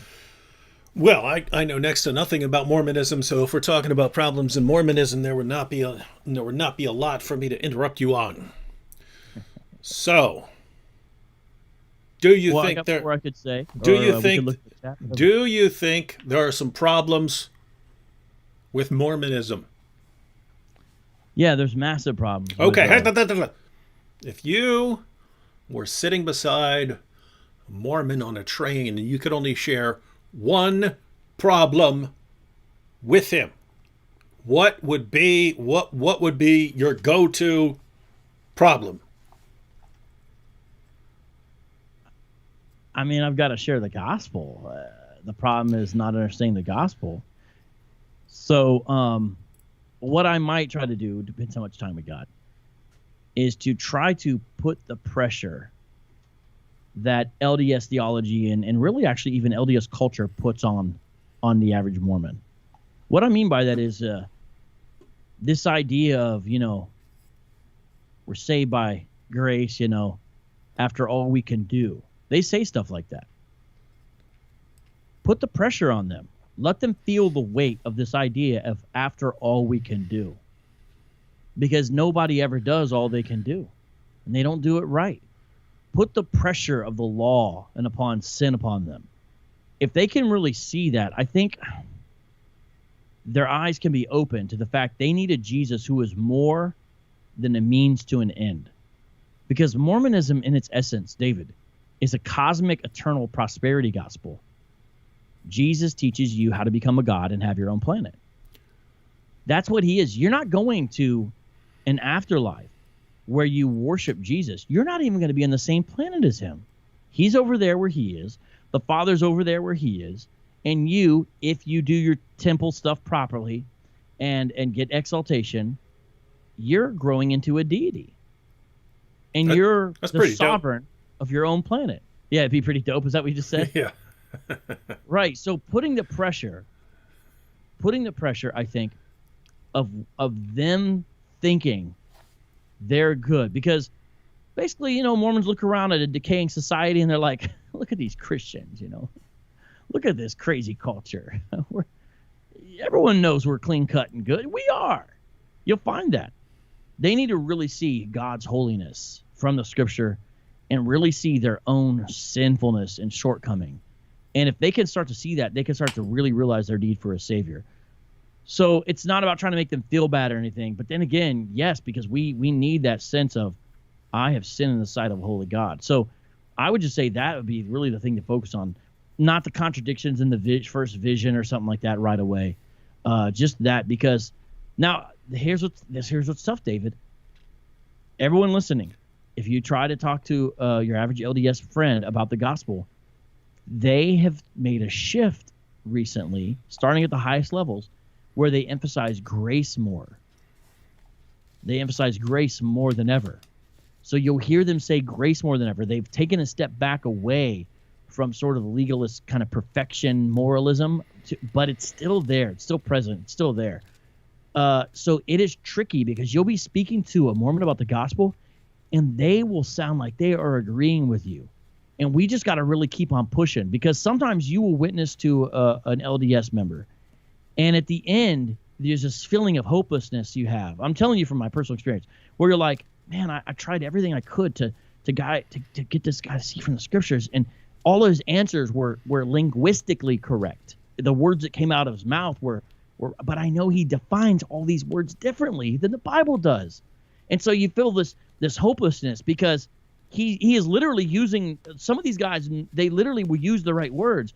Well, I know next to nothing about Mormonism, so if we're talking about problems in Mormonism, there would not be a lot for me to interrupt you on. So, do you think there? I could say. Do you think there are some problems with Mormonism? Yeah, there's massive problems. Okay, if you were sitting beside a Mormon on a train and you could only share one problem with him, what would be your go-to problem? I mean, I've got to share the gospel. The problem is not understanding the gospel. So what I might try to do, depends how much time we got, is to try to put the pressure that LDS theology and really actually even LDS culture puts on the average Mormon. What I mean by that is this idea of, we're saved by grace, after all we can do. They say stuff like that. Put the pressure on them. Let them feel the weight of this idea of after all we can do. Because nobody ever does all they can do. And they don't do it right. Put the pressure of the law and upon sin upon them. If they can really see that, I think their eyes can be open to the fact they need a Jesus who is more than a means to an end. Because Mormonism in its essence, David, is a cosmic eternal prosperity gospel. Jesus teaches you how to become a god and have your own planet. That's what he is. You're not going to an afterlife where you worship Jesus. You're not even going to be on the same planet as him. He's over there where he is. The Father's over there where he is. And you, if you do your temple stuff properly and get exaltation, you're growing into a deity. And you're the sovereign of your own planet. Yeah, it'd be pretty dope. Is that what you just said? Yeah. Right. So putting the pressure, I think, of them thinking they're good, because basically, Mormons look around at a decaying society and they're like, look at these Christians, look at this crazy culture. Everyone knows we're clean cut and good. We are. You'll find that. They need to really see God's holiness from the scripture and really see their own sinfulness and shortcoming. And if they can start to see that, they can start to really realize their need for a savior. So it's not about trying to make them feel bad or anything. But then again, yes, because we need that sense of, I have sinned in the sight of a holy God. So I would just say that would be really the thing to focus on, not the contradictions in the first vision or something like that right away. Just that, because now here's what's tough, David. Everyone listening, if you try to talk to your average LDS friend about the gospel, they have made a shift recently, starting at the highest levels, where they emphasize grace more. They emphasize grace more than ever. So you'll hear them say grace more than ever. They've taken a step back away from sort of legalist kind of perfection moralism, but it's still there. It's still present. It's still there. So it is tricky because you'll be speaking to a Mormon about the gospel, and they will sound like they are agreeing with you. And we just got to really keep on pushing, because sometimes you will witness to an LDS member, and at the end, there's this feeling of hopelessness you have. I'm telling you from my personal experience, where you're like, man, I tried everything I could to get this guy to see from the scriptures, and all of his answers were linguistically correct. The words that came out of his mouth were, but I know he defines all these words differently than the Bible does. And so you feel this hopelessness, because he is literally using, some of these guys, they literally will use the right words,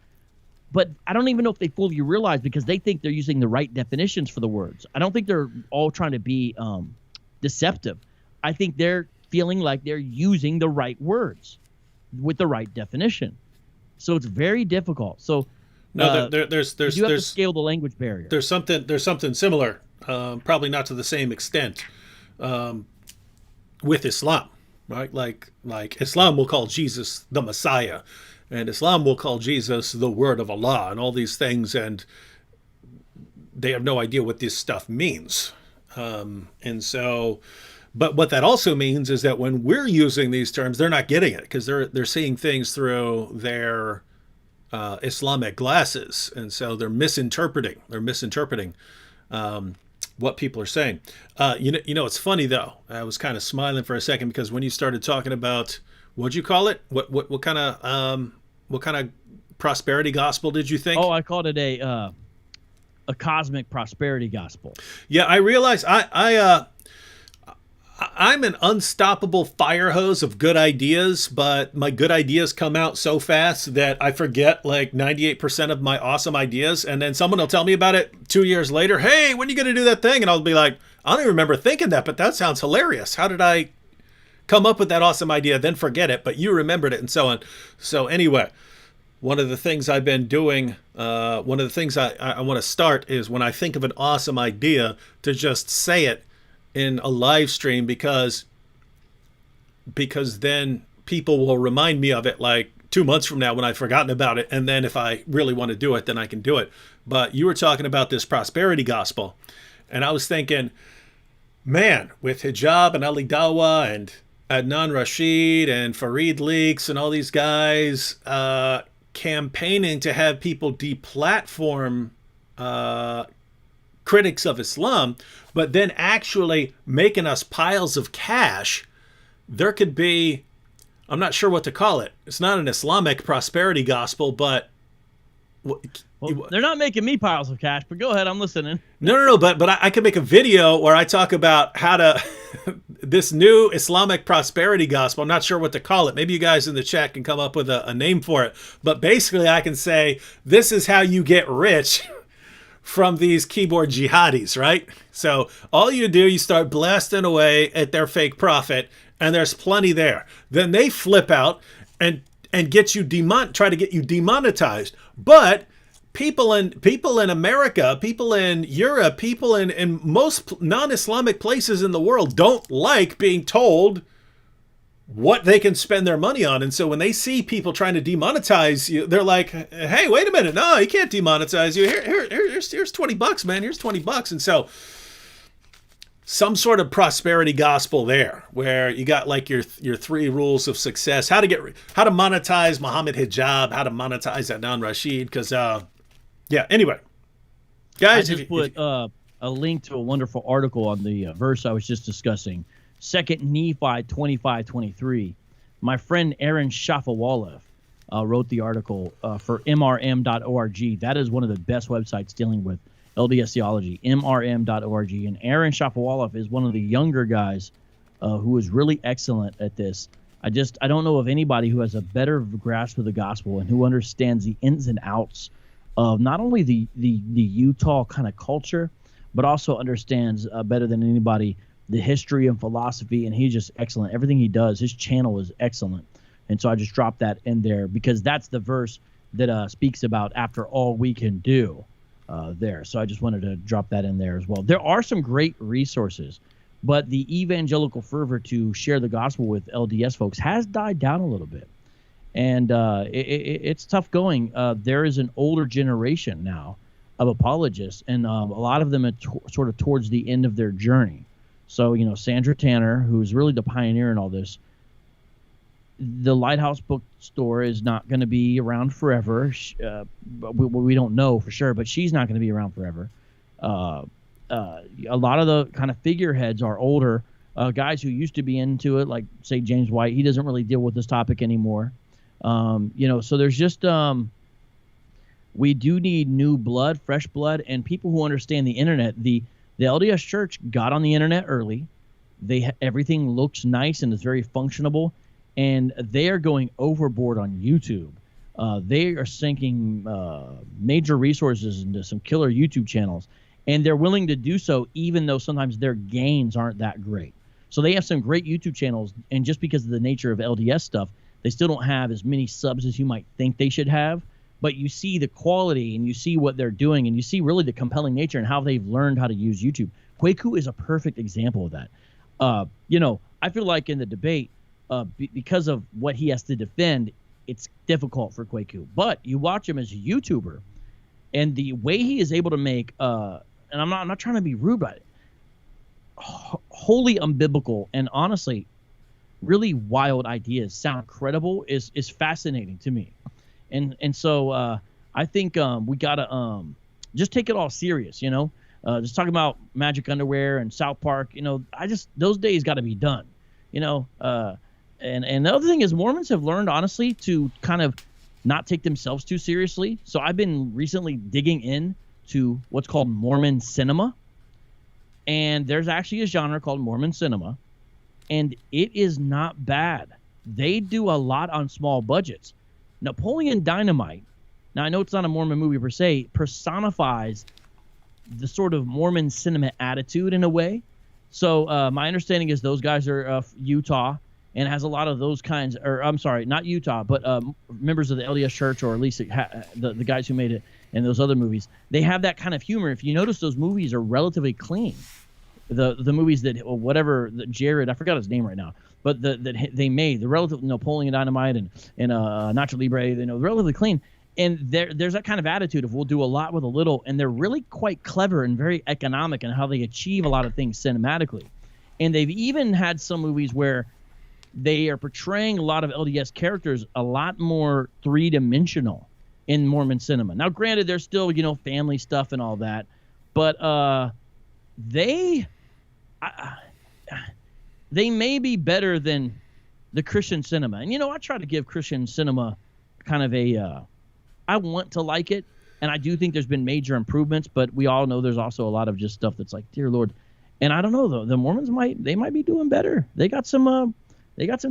but I don't even know if they fully realize, because they think they're using the right definitions for the words. I don't think they're all trying to be deceptive. I think they're feeling like they're using the right words with the right definition. So it's very difficult. So no, there's you have to scale the language barrier. There's something similar, probably not to the same extent, with Islam, right? Like Islam will call Jesus the Messiah, and Islam will call Jesus the Word of Allah, and all these things, and they have no idea what this stuff means. And so, but what that also means is that when we're using these terms, they're not getting it, because they're seeing things through their Islamic glasses, and so they're misinterpreting. What people are saying. It's funny though. I was kind of smiling for a second, because when you started talking about, what'd you call it? What kind of prosperity gospel did you think? Oh, I called it a cosmic prosperity gospel. Yeah, I realize I'm an unstoppable fire hose of good ideas, but my good ideas come out so fast that I forget like 98% of my awesome ideas. And then someone will tell me about it 2 years later. Hey, when are you going to do that thing? And I'll be like, I don't even remember thinking that, but that sounds hilarious. How did I come up with that awesome idea, then forget it, but you remembered it, and so on. So anyway, one of the things I've been doing, one of the things I want to start is, when I think of an awesome idea, to just say it in a live stream, because then people will remind me of it like 2 months from now when I've forgotten about it. And then if I really want to do it, then I can do it. But you were talking about this prosperity gospel, and I was thinking, man, with Hijab and Ali Dawa and Adnan Rashid and Fareed Leaks and all these guys campaigning to have people deplatform critics of Islam, but then actually making us piles of cash, there could be, I'm not sure what to call it. It's not an Islamic prosperity gospel, but well, they're not making me piles of cash, but go ahead, I'm listening. No, but I could make a video where I talk about how to this new Islamic prosperity gospel. I'm not sure what to call it. Maybe you guys in the chat can come up with a name for it. But basically, I can say, this is how you get rich from these keyboard jihadis, right? So all you do, you start blasting away at their fake profit, and there's plenty there. Then they flip out and get you try to get you demonetized. But people in America, people in Europe, people in most non-Islamic places in the world don't like being told what they can spend their money on. And so when they see people trying to demonetize you, they're like, hey, wait a minute. No, you can't demonetize you. Here's $20, man. Here's $20. And so some sort of prosperity gospel there, where you got like your 3 rules of success, how to monetize Muhammad Hijab, how to monetize Adnan Rashid, because anyway, guys, I just put a link to a wonderful article on the verse I was just discussing, 2 Nephi 25:23. My friend Aaron Shafawalev wrote the article for mrm.org. That is one of the best websites dealing with LDS theology, mrm.org. And Aaron Shafawalev is one of the younger guys who is really excellent at this. I don't know of anybody who has a better grasp of the gospel and who understands the ins and outs of not only the Utah kind of culture, but also understands better than anybody the history and philosophy. And he's just excellent. Everything he does, his channel is excellent. And so I just dropped that in there because that's the verse that speaks about after all we can do. There. So I just wanted to drop that in there as well. There are some great resources, but the evangelical fervor to share the gospel with LDS folks has died down a little bit. And it's tough going. There is an older generation now of apologists, and a lot of them are sort of towards the end of their journey. So, Sandra Tanner, who's really the pioneer in all this, the Lighthouse Bookstore is not going to be around forever. We don't know for sure, but she's not going to be around forever. A lot of the kind of figureheads are older guys who used to be into it, like, say, James White. He doesn't really deal with this topic anymore. So there's just we do need new blood, fresh blood, and people who understand the internet. The LDS Church got on the internet early. Everything looks nice and is very functionable. And they are going overboard on YouTube. They are sinking major resources into some killer YouTube channels. And they're willing to do so even though sometimes their gains aren't that great. So they have some great YouTube channels. And just because of the nature of LDS stuff, they still don't have as many subs as you might think they should have. But you see the quality and you see what they're doing and you see really the compelling nature and how they've learned how to use YouTube. Kwaku is a perfect example of that. I feel like in the debate, because of what he has to defend, it's difficult for Kwaku. But you watch him as a YouTuber, and the way he is able to make, and I'm not trying to be rude about it, wholly unbiblical and honestly really wild ideas sound credible is fascinating to me. And so I think we gotta just take it all serious. Just talking about magic underwear and South Park. Those days got to be done. And the other thing is Mormons have learned, honestly, to kind of not take themselves too seriously. So I've been recently digging into what's called Mormon cinema. And there's actually a genre called Mormon cinema. And it is not bad. They do a lot on small budgets. Napoleon Dynamite, now I know it's not a Mormon movie per se, personifies the sort of Mormon cinema attitude in a way. So my understanding is those guys are Utah. And has a lot of those kinds, or I'm sorry, not Utah, but members of the LDS Church, or at least the guys who made it in those other movies. They have that kind of humor. If you notice, those movies are relatively clean. The movies that Jared, I forgot his name right now, but that they made, the relative Napoleon Dynamite and Nacho Libre, relatively clean. And there's that kind of attitude of we'll do a lot with a little, and they're really quite clever and very economic in how they achieve a lot of things cinematically. And they've even had some movies where they are portraying a lot of LDS characters a lot more three-dimensional in Mormon cinema. Now, granted, there's still, family stuff and all that, but they may be better than the Christian cinema. And, I try to give Christian cinema kind of I want to like it, and I do think there's been major improvements, but we all know there's also a lot of just stuff that's like, dear Lord. And I don't know, though. The Mormons might be doing better. They got some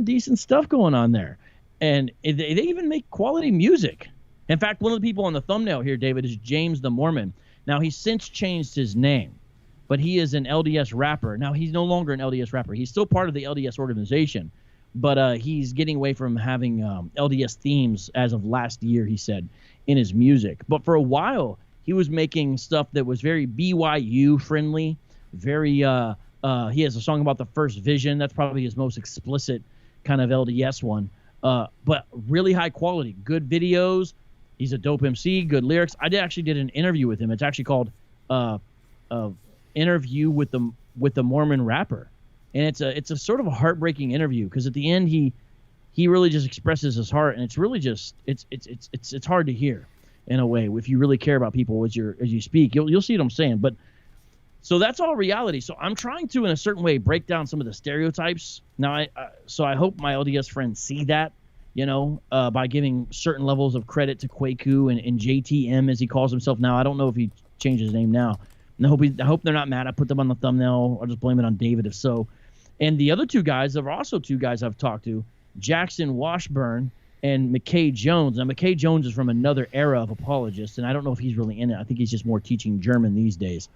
decent stuff going on there. And they even make quality music. In fact, one of the people on the thumbnail here, David, is James the Mormon. Now, he's since changed his name, but he is an LDS rapper. Now, he's no longer an LDS rapper. He's still part of the LDS organization, but he's getting away from having LDS themes as of last year, he said, in his music. But for a while, he was making stuff that was very BYU-friendly, very he has a song about the first vision. That's probably his most explicit kind of LDS one. But really high quality, good videos. He's a dope MC, good lyrics. I actually did an interview with him. It's actually called Interview with with a Mormon rapper, and it's a sort of a heartbreaking interview because at the end he really just expresses his heart, and it's really just it's hard to hear in a way if you really care about people as you speak. You'll see what I'm saying, but. So that's all reality. So I'm trying to, in a certain way, break down some of the stereotypes. Now, I hope my LDS friends see that, by giving certain levels of credit to Kwaku and JTM, as he calls himself now. I don't know if he changed his name now. And I hope they're not mad. I put them on the thumbnail. I'll just blame it on David if so. And the other two guys, there are also two guys I've talked to, Jackson Washburn and McKay Jones. Now, McKay Jones is from another era of apologists, and I don't know if he's really in it. I think he's just more teaching German these days.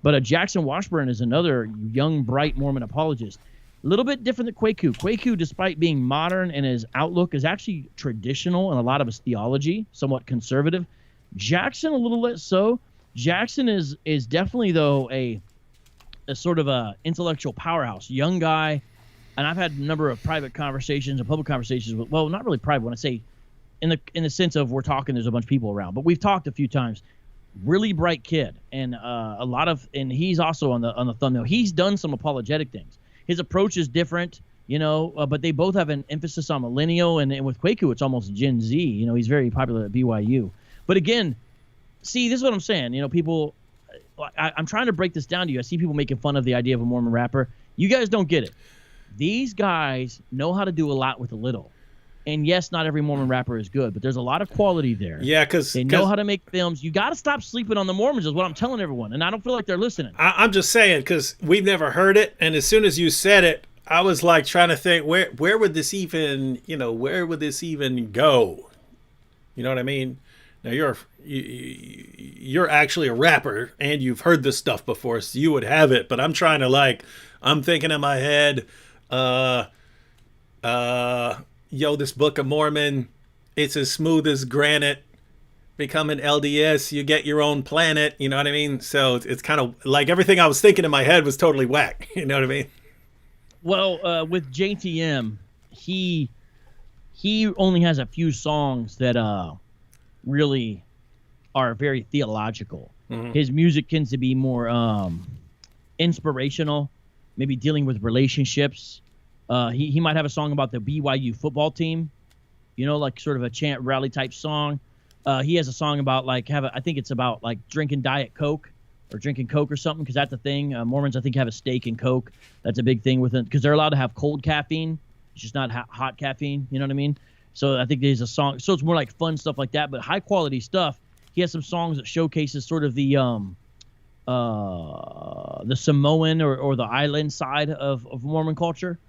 But Jackson Washburn is another young, bright Mormon apologist. A little bit different than Kwaku. Kwaku, despite being modern in his outlook, is actually traditional in a lot of his theology, somewhat conservative. Jackson, a little less so. Jackson is definitely, though, a sort of a intellectual powerhouse, young guy. And I've had a number of private conversations and public conversations with, well, not really private when I say in the sense of we're talking, there's a bunch of people around. But we've talked a few times. Really bright kid, and and he's also on the thumbnail. He's done some apologetic things. His approach is different, but they both have an emphasis on millennial, and with Kwaku, it's almost Gen Z. He's very popular at BYU. But again, see, this is what I'm saying. People, I'm trying to break this down to you. I see people making fun of the idea of a Mormon rapper. You guys don't get it. These guys know how to do a lot with a little. And yes, not every Mormon rapper is good, but there's a lot of quality there. Yeah, because they know how to make films. You got to stop sleeping on the Mormons is what I'm telling everyone, and I don't feel like they're listening. I'm just saying because we've never heard it, and as soon as you said it, I was like trying to think where would this even go? You know what I mean? Now you're actually a rapper, and you've heard this stuff before, so you would have it. But I'm trying to I'm thinking in my head, this Book of Mormon, it's as smooth as granite. Become an LDS, you get your own planet. You know what I mean? So it's kind of like everything I was thinking in my head was totally whack. You know what I mean? Well, with JTM, he only has a few songs that really are very theological. Mm-hmm. His music tends to be more inspirational, maybe dealing with relationships. He might have a song about the BYU football team, like sort of a chant rally type song. He has a song about I think it's about drinking Diet Coke or drinking Coke or something, because that's a thing. Mormons, I think, have a stake in Coke. That's a big thing with it because they're allowed to have cold caffeine. It's just not hot caffeine. You know what I mean? So I think there's a song. So it's more like fun stuff like that, but high quality stuff. He has some songs that showcases sort of the Samoan or the island side of Mormon culture.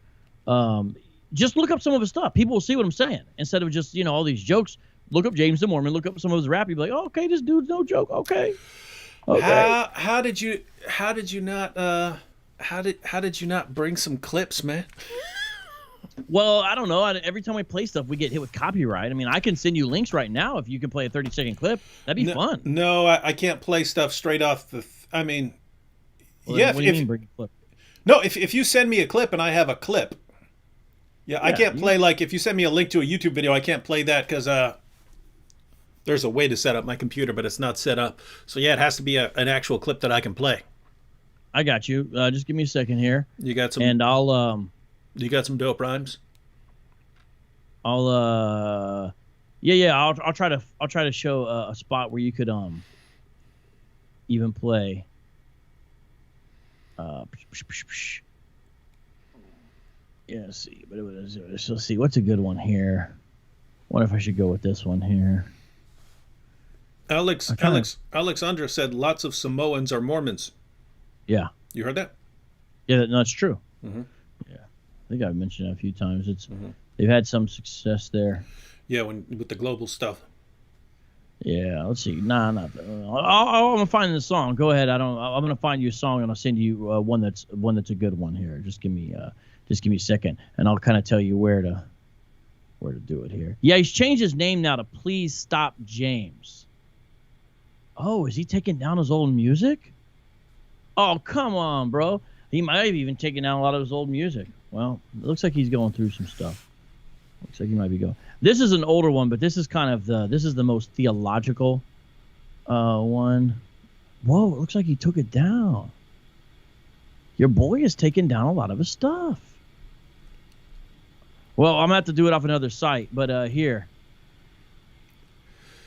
Just look up some of his stuff. People will see what I'm saying instead of just all these jokes. Look up James the Mormon. Look up some of his rap. You'll be like, oh, okay, this dude's no joke. Okay. How did you not bring some clips, man? Well, I don't know. Every time we play stuff, we get hit with copyright. I mean, I can send you links right now if you can play a 30-second clip. That'd be fun. No, I can't play stuff straight off the. What do you mean bring a clip? No, if you send me a clip and I have a clip. Yeah, I can't play if you send me a link to a YouTube video, I can't play that because there's a way to set up my computer, but it's not set up. So yeah, it has to be an actual clip that I can play. I got you. Just give me a second here. You got some, and I'll. You got some dope rhymes. I'll try to show a spot where you could even play. Yeah, let's see. But let's see. What's a good one here? Wonder if I should go with this one here. Alexandra said lots of Samoans are Mormons. Yeah. You heard that? Yeah, no, it's true. Mm-hmm. Yeah, I think I've mentioned it a few times. They've had some success there. Yeah, with the global stuff. Yeah, let's see. Nah, not that. I'm gonna find the song. Go ahead. I'm gonna find you a song and I'll send you one that's a good one here. Just give me a second, and I'll kind of tell you where to do it here. Yeah, he's changed his name now to Please Stop James. Oh, is he taking down his old music? Oh, come on, bro. He might have even taken down a lot of his old music. Well, it looks like he's going through some stuff. Looks like he might be going. This is an older one, but this is kind of the most theological one. Whoa, it looks like he took it down. Your boy is taking down a lot of his stuff. Well, I'm going to have to do it off another site, but here.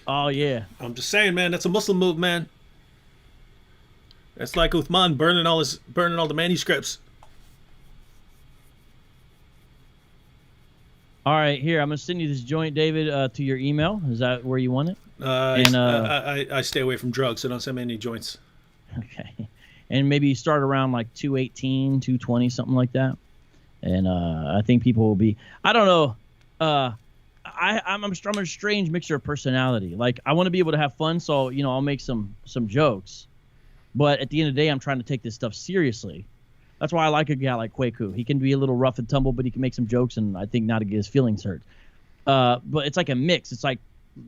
Oh, yeah. I'm just saying, man, that's a Muslim move, man. That's like Uthman burning all the manuscripts. All right, here, I'm going to send you this joint, David, to your email. Is that where you want it? I stay away from drugs, so don't send me any joints. Okay. And maybe you start around like 218, 220, something like that. And I think people will be, I don't know. I'm a strange mixture of personality. Like, I want to be able to have fun, so, you know, I'll make some jokes. But at the end of the day, I'm trying to take this stuff seriously. That's why I like a guy like Kwaku. He can be a little rough and tumble, but he can make some jokes, and I think not to get his feelings hurt. But it's like a mix. It's like,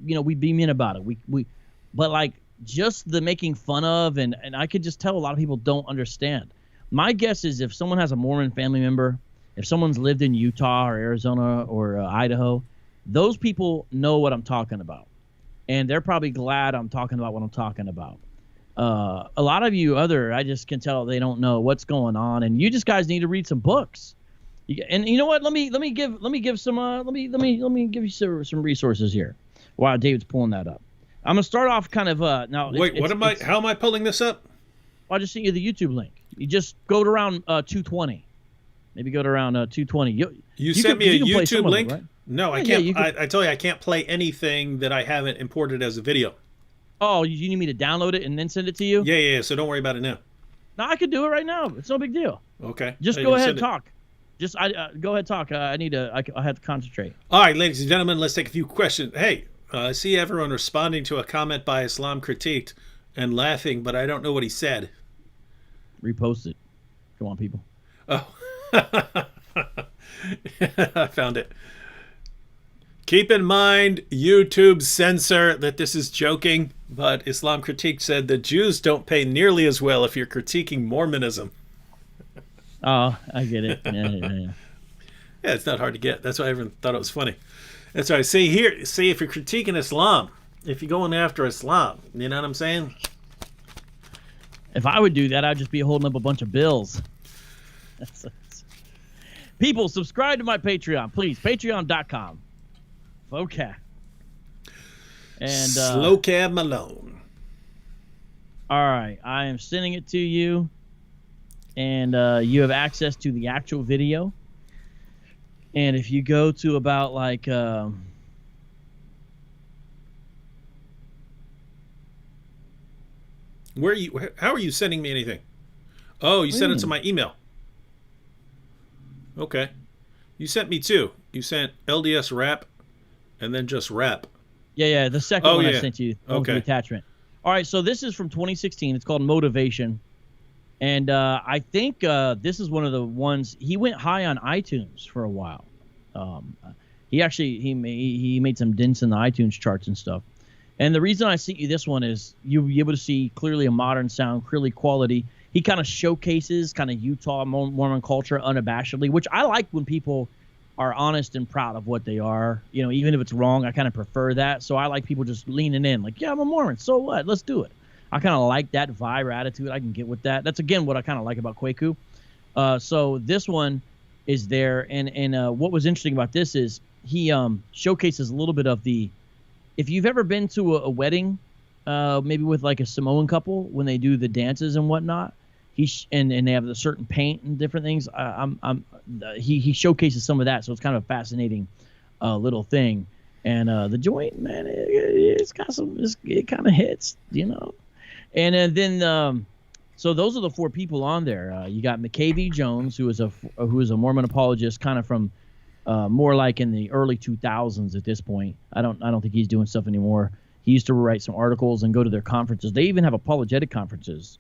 you know, we beam in about it. But like just the making fun of, and I could just tell a lot of people don't understand. My guess is if someone has a Mormon family member, if someone's lived in Utah or Arizona or Idaho, those people know what I'm talking about. And they're probably glad I'm talking about what I'm talking about. A lot of you I just can tell they don't know what's going on, and you just guys need to read some books. And you know what? Let me give you some resources here while David's pulling that up. I'm gonna start off kind of now. Wait, how am I pulling this up? Well, I just sent you the YouTube link. You just go to around 220. Maybe go to around 220. You sent me a YouTube link? It, right? No, I can't. I tell you, I can't play anything that I haven't imported as a video. Oh, you need me to download it and then send it to you? Yeah. So don't worry about it now. No, I could do it right now. It's no big deal. Okay. Just go ahead and talk. Just go ahead, talk. I have to concentrate. All right, ladies and gentlemen, let's take a few questions. Hey, I see everyone responding to a comment by Islam Critiqued and laughing, but I don't know what he said. Repost it. Come on, people. Oh. I found it. Keep in mind, YouTube censor that this is joking, but Islam Critique said the Jews don't pay nearly as well if you're critiquing Mormonism. Oh, I get it. Yeah. Yeah, it's not hard to get. That's why everyone thought it was funny. That's why I say here, see, if you're critiquing Islam, if you're going after Islam, you know what I'm saying? If I would do that, I'd just be holding up a bunch of bills. People, subscribe to my Patreon, please. Patreon.com. Vocab. And Vocab Malone. All right, I am sending it to you, and you have access to the actual video. And if you go to about like where are you? How are you sending me anything? Oh, you sent it to my email. Okay, you sent me two. You sent LDS rap, and then just rap. Yeah. The second one yeah. I sent you. Okay. The attachment. All right, so this is from 2016. It's called Motivation, and I think this is one of the ones he went high on iTunes for a while. He made some dents in the iTunes charts and stuff. And the reason I sent you this one is you'll be able to see clearly a modern sound, clearly quality. He kind of showcases kind of Utah Mormon culture unabashedly, which I like when people are honest and proud of what they are. You know, even if it's wrong, I kind of prefer that. So I like people just leaning in, like, yeah, I'm a Mormon, so what? Let's do it. I kind of like that vibe or attitude. I can get with that. That's, again, what I kind of like about Kwaku. So this one is there, and what was interesting about this is he showcases a little bit of the, if you've ever been to a wedding, maybe with like a Samoan couple when they do the dances and whatnot, and they have a certain paint and different things. He showcases some of that, so it's kind of a fascinating little thing. And the joint, man, it's got some, it kind of hits, you know. And then so those are the four people on there. You got McKay Jones, who is a Mormon apologist, kind of from more like in the early 2000s at this point. I don't think he's doing stuff anymore. He used to write some articles and go to their conferences. They even have apologetic conferences.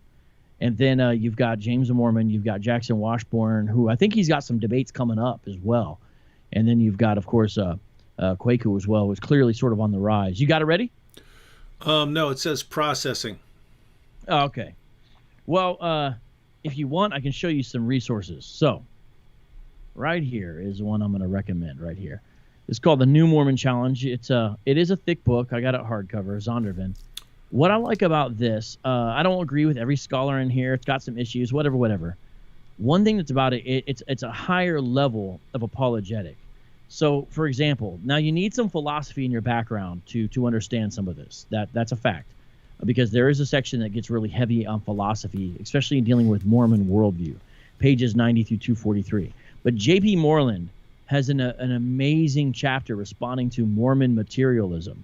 And then you've got James the Mormon, you've got Jackson Washburn, who I think he's got some debates coming up as well. And then you've got, of course, Kwaku as well, who's clearly sort of on the rise. You got it ready? No, it says processing. Oh, okay. Well, if you want, I can show you some resources. So right here is one I'm going to recommend right here. It's called the New Mormon Challenge. It is a thick book. I got it hardcover, Zondervan. What I like about this, I don't agree with every scholar in here. It's got some issues, whatever. one thing that's about it's a higher level of apologetic. So, for example, now you need some philosophy in your background to understand some of this. That's a fact, because there is a section that gets really heavy on philosophy, especially in dealing with Mormon worldview, pages 90 through 243. But J.P. Moreland has an amazing chapter responding to Mormon materialism.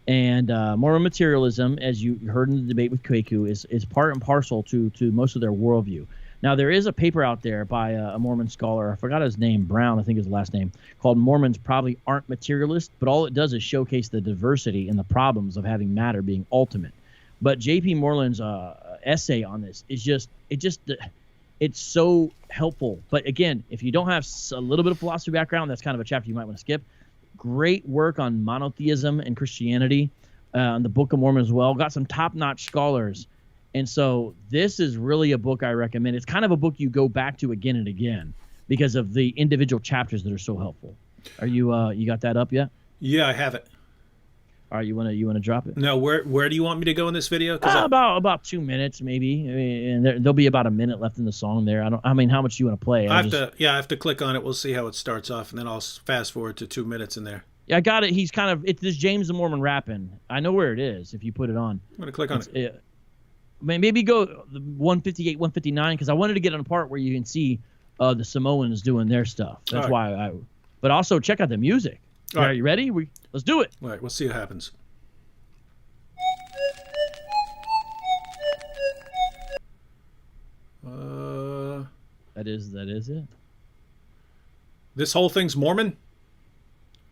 And Mormon materialism, as you heard in the debate with Kwaku, is part and parcel to most of their worldview. Now, there is a paper out there by a Mormon scholar, I forgot his name, Brown, I think is the last name, called Mormons Probably Aren't Materialist, but all it does is showcase the diversity and the problems of having matter being ultimate. But J.P. Moreland's essay on this is it's so helpful. But again, if you don't have a little bit of philosophy background, that's kind of a chapter you might want to skip. Great work on monotheism and Christianity, the Book of Mormon as well. Got some top-notch scholars. And so this is really a book I recommend. It's kind of a book you go back to again and again because of the individual chapters that are so helpful. Are you got that up yet? Yeah, I have it. All right, you wanna drop it? No, where do you want me to go in this video? About 2 minutes maybe, and there'll be about a minute left in the song there. I mean, how much do you want to play? I have to click on it. We'll see how it starts off, and then I'll fast forward to 2 minutes in there. Yeah, I got it. He's it's this James the Mormon rapping. I know where it is if you put it on. I'm gonna click on it. Maybe go 158, 159, because I wanted to get on a part where you can see the Samoans doing their stuff. That's why but also check out the music. All right, you ready? Let's do it. All right, we'll see what happens. That is it. This whole thing's Mormon?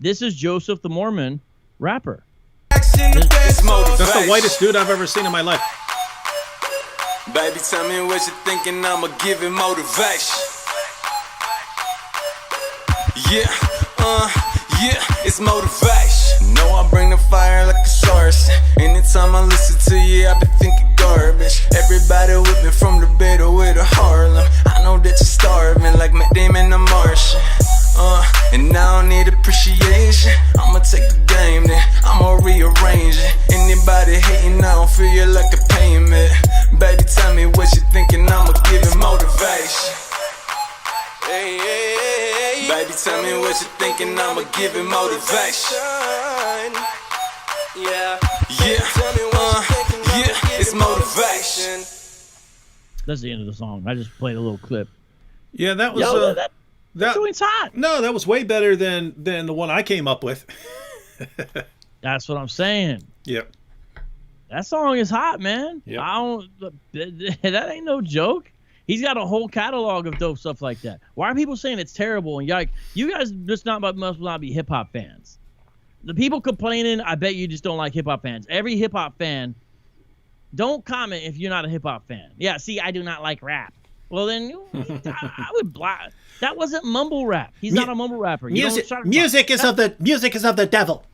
This is Joseph the Mormon rapper. That's the whitest dude I've ever seen in my life. Baby, tell me what you're thinking, I'ma give it motivation. Yeah, it's motivation. No, I bring the fire like a source. Anytime I listen to you, I be thinking garbage. Everybody with me from the Beta with a Harlem. I know that you're starving like Matt Damon the Martian. And I don't need appreciation. I'ma take the game, then I'ma rearrange it. Anybody hating, I don't feel you like a payment. Baby, tell me what you thinking, I'ma give it motivation. Baby, tell me what you thinking, I'ma give it motivation. Yeah, it's motivation. That's the end of the song. I just played a little clip. Yeah, that was that joint's hot. No, that was way better than the one I came up with. That's what I'm saying. Yep. That song is hot, man. Yep. That ain't no joke. He's got a whole catalog of dope stuff like that. Why are people saying it's terrible? And you guys must not be hip hop fans. The people complaining, I bet you just don't like hip hop fans. Every hip hop fan, don't comment if you're not a hip hop fan. Yeah, see, I do not like rap. Well, then I would block. That wasn't mumble rap. He's not a mumble rapper. Music is of the devil.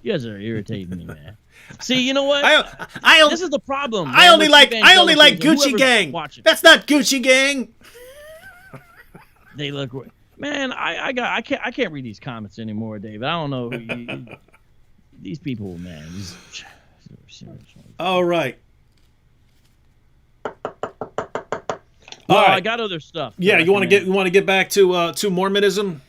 You guys are irritating me, man. See, you know what? This is the problem. I only like Gucci Gang. That's not Gucci Gang. They look, man. I can't read these comments anymore, David. I don't know these people, man. All right. All right. I got other stuff. Yeah, you want to get back to Mormonism?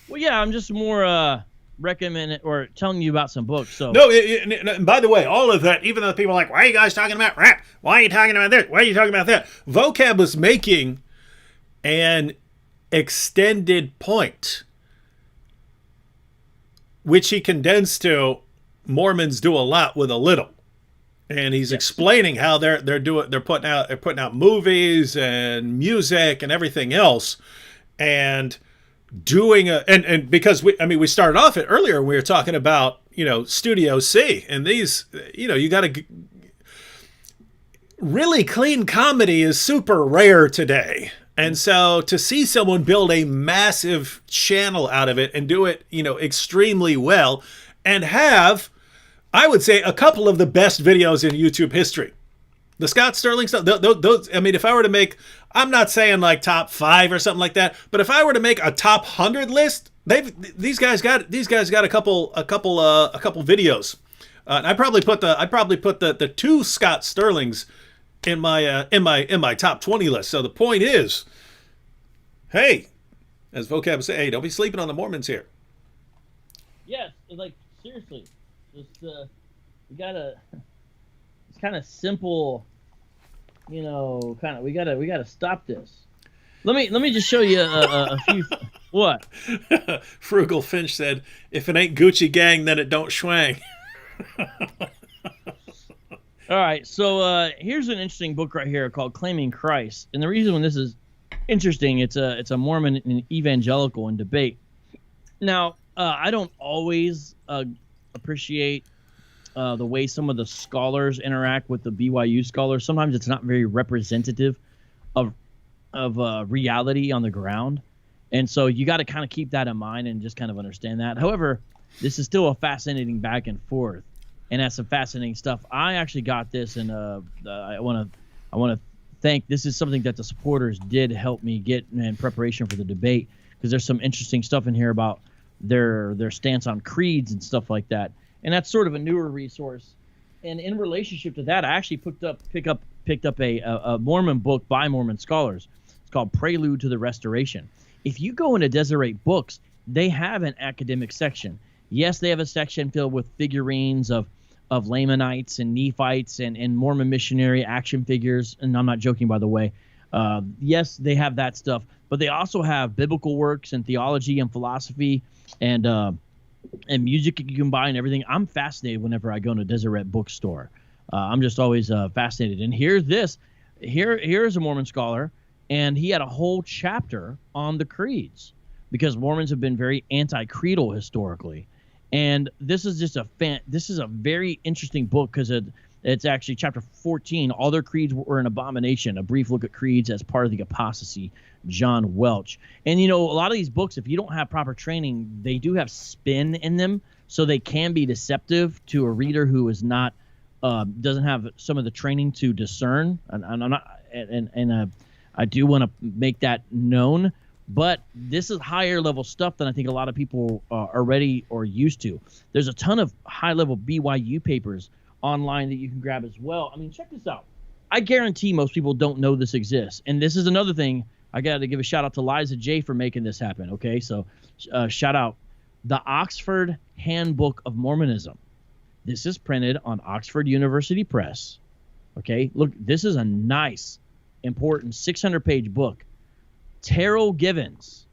Well, yeah, I'm just more recommending or telling you about some books. So no, and by the way, all of that, even though people are like, why are you guys talking about rap? Why are you talking about this? Why are you talking about that? Vocab was making an extended point, which he condensed to Mormons do a lot with a little. And he's explaining how they're putting out movies and music and everything else, and doing and because we started off it earlier, we were talking about Studio C, and these you got to really clean comedy is super rare today. And so to see someone build a massive channel out of it and do it extremely well, and have, I would say, a couple of the best videos in YouTube history. The Scott Sterling stuff, those, if I were to make, I'm not saying like top 5 or something like that, but if I were to make a top 100 list, these guys got a couple videos. And I'd probably put the 2 Scott Sterlings in my top 20 list. So the point is, hey, as Vocab say, hey, don't be sleeping on the Mormons here. Yes, like seriously, just we gotta. It's kind of simple, you know. Kind of we gotta stop this. Let me just show you a few. What? Frugal Finch said, "If it ain't Gucci Gang, then it don't schwang." All right, so here's an interesting book right here called "Claiming Christ," and the reason when this is interesting, it's a Mormon and evangelical in debate. Now, I don't always appreciate the way some of the scholars interact with the BYU scholars. Sometimes it's not very representative of reality on the ground, and so you got to kind of keep that in mind and just kind of understand that. However, this is still a fascinating back and forth, and that's some fascinating stuff. I actually got this, and I want to thank. This is something that the supporters did help me get in preparation for the debate, because there's some interesting stuff in here about their stance on creeds and stuff like that. And that's sort of a newer resource. And in relationship to that, I actually picked up a Mormon book by Mormon scholars. It's called Prelude to the Restoration. If you go into Deseret Books, they have an academic section. Yes, they have a section filled with figurines of Lamanites and Nephites and Mormon missionary action figures. And I'm not joking, by the way. Yes, they have that stuff. But they also have biblical works and theology and philosophy and music you can buy and everything. I'm fascinated whenever I go to a Deseret bookstore. I'm just always fascinated. And here's this. Here's a Mormon scholar, and he had a whole chapter on the creeds, because Mormons have been very anti-creedal historically. And this is just this is a very interesting book, because it's actually chapter 14. All their creeds were an abomination. A brief look at creeds as part of the apostasy. John Welch. And you know, a lot of these books, if you don't have proper training, they do have spin in them, so they can be deceptive to a reader who is not doesn't have some of the training to discern. And I'm not, and I do want to make that known. But this is higher level stuff than I think a lot of people are ready or used to. There's a ton of high level BYU papers online that you can grab as well. I mean, check this out. I guarantee most people don't know this exists. And this is another thing. I got to give a shout out to Liza J for making this happen. Okay, so shout out. The Oxford Handbook of Mormonism. This is printed on Oxford University Press. Okay, look, this is a nice, important 600-page book. Terrell Givens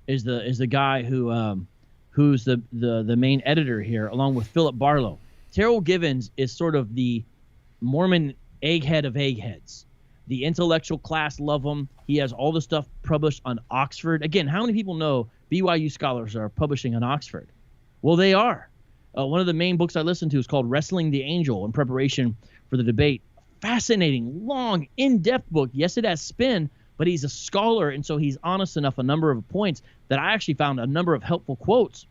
is the guy who's the main editor here, along with Philip Barlow. Terrell Givens is sort of the Mormon egghead of eggheads. The intellectual class love him. He has all the stuff published on Oxford. Again, how many people know BYU scholars are publishing on Oxford? Well, they are. One of the main books I listened to is called Wrestling the Angel in preparation for the debate. Fascinating, long, in-depth book. Yes, it has spin, but he's a scholar, and so he's honest enough a number of points that I actually found a number of helpful quotes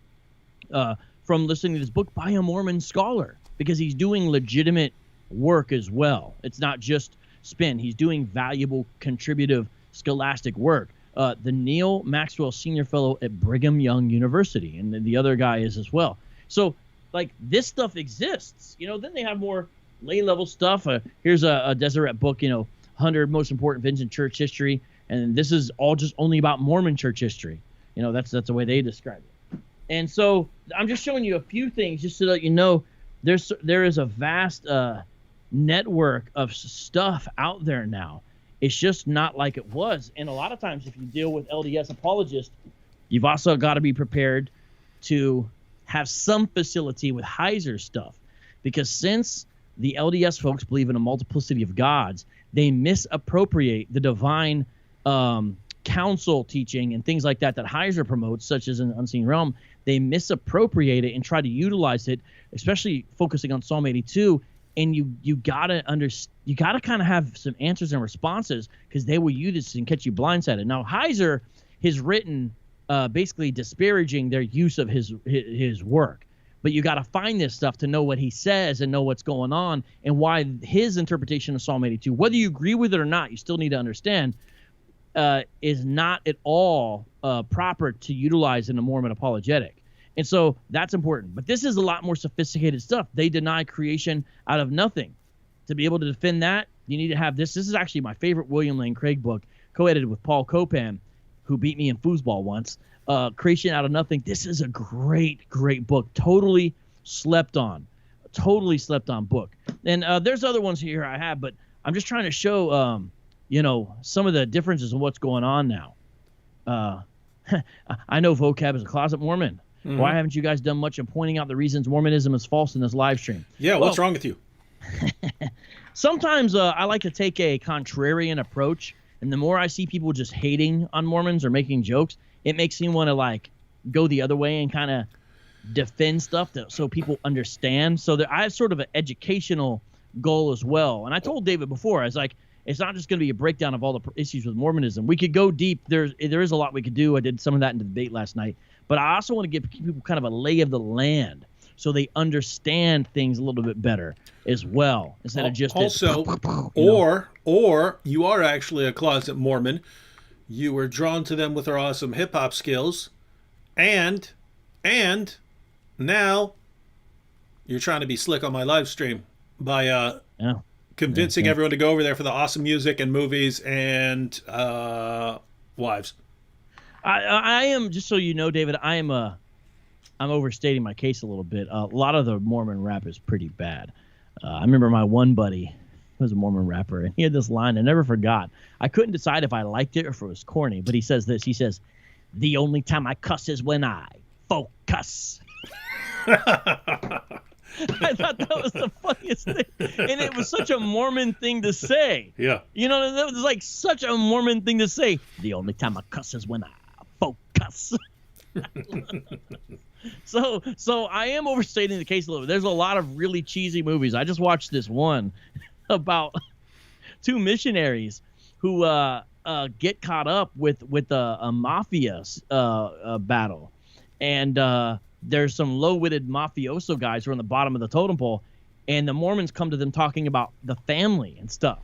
from listening to this book by a Mormon scholar, because he's doing legitimate work as well. It's not just spin. He's doing valuable, contributive, scholastic work. The Neil Maxwell Senior Fellow at Brigham Young University, and the other guy is as well. So, like, this stuff exists. You know, then they have more lay-level stuff. Here's a Deseret book, 100 Most Important Events in Church History, and this is all just only about Mormon church history. That's the way they describe it. And so I'm just showing you a few things just to let you know there is a vast network of stuff out there now. It's just not like it was. And a lot of times if you deal with LDS apologists, you've also got to be prepared to have some facility with Heiser stuff, because since the LDS folks believe in a multiplicity of gods, they misappropriate the divine council teaching and things like that Heiser promotes, such as in the Unseen Realm. They misappropriate it and try to utilize it, especially focusing on Psalm 82. And you gotta kind of have some answers and responses, because they will use this and catch you blindsided. Now, Heiser has written basically disparaging their use of his work, but you got to find this stuff to know what he says and know what's going on and why his interpretation of Psalm 82, whether you agree with it or not, you still need to understand, is not at all proper to utilize in a Mormon apologetic. And so that's important. But this is a lot more sophisticated stuff. They deny creation out of nothing. To be able to defend that, You need to have this. This is actually my favorite William Lane Craig book, co-edited with Paul Copan, who beat me in foosball once. Creation Out of Nothing. This is a great book. Totally slept on book. And there's other ones here I have, but I'm just trying to show, some of the differences in what's going on now. I know Vocab is a closet Mormon. Mm-hmm. Why haven't you guys done much in pointing out the reasons Mormonism is false in this live stream? Yeah, what's wrong with you? Sometimes I like to take a contrarian approach, and the more I see people just hating on Mormons or making jokes, it makes me want to like go the other way and kind of defend stuff so people understand. So that I have sort of an educational goal as well. And I told David before, I was like, it's not just going to be a breakdown of all the issues with Mormonism. We could go deep. There is a lot we could do. I did some of that in the debate last night. But I also want to give people kind of a lay of the land so they understand things a little bit better as well, instead of just also, or you are actually a closet Mormon. You were drawn to them with their awesome hip hop skills, and now you're trying to be slick on my live stream by convincing everyone to go over there for the awesome music and movies and wives. I am, just so you know, David, I'm overstating my case a little bit. A lot of the Mormon rap is pretty bad. I remember my one buddy was a Mormon rapper, and he had this line I never forgot. I couldn't decide if I liked it or if it was corny, but he says this. He says, "The only time I cuss is when I focus." I thought that was the funniest thing. And it was such a Mormon thing to say. Yeah. That was like such a Mormon thing to say. The only time I cuss is when I focus. So I am overstating the case a little bit. There's a lot of really cheesy movies. I just watched this one about two missionaries who get caught up with a mafia battle. And there's some low-witted mafioso guys who are on the bottom of the totem pole, and the Mormons come to them talking about the family and stuff.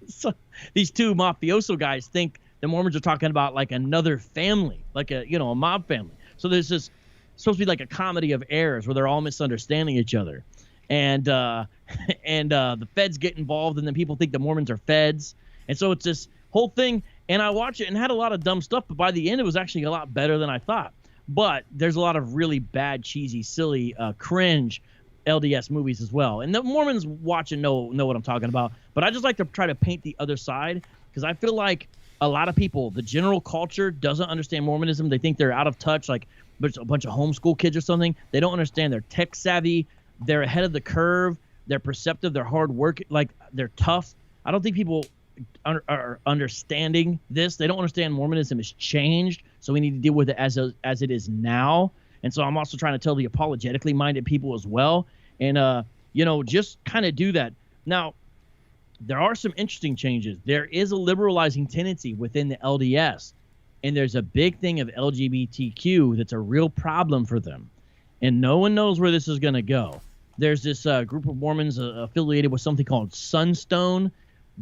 So these two mafioso guys think the Mormons are talking about like another family, like a mob family. So there's this supposed to be like a comedy of errors where they're all misunderstanding each other, and the feds get involved, and then people think the Mormons are feds, and so it's this whole thing. And I watched it and had a lot of dumb stuff, but by the end it was actually a lot better than I thought. But there's a lot of really bad, cheesy, silly, cringe LDS movies as well. And the Mormons watch and know what I'm talking about. But I just like to try to paint the other side, because I feel like a lot of people, the general culture, doesn't understand Mormonism. They think they're out of touch, like a bunch of homeschool kids or something. They don't understand. They're tech savvy. They're ahead of the curve. They're perceptive. They're hard work. Like, they're tough. I don't think people are understanding this. They don't understand Mormonism has changed, so we need to deal with it as it is now. And so I'm also trying to tell the apologetically minded people as well, and just kind of do that. Now, there are some interesting changes. There is a liberalizing tendency within the LDS, and there's a big thing of LGBTQ that's a real problem for them, and no one knows where this is going to go. There's this group of Mormons affiliated with something called Sunstone,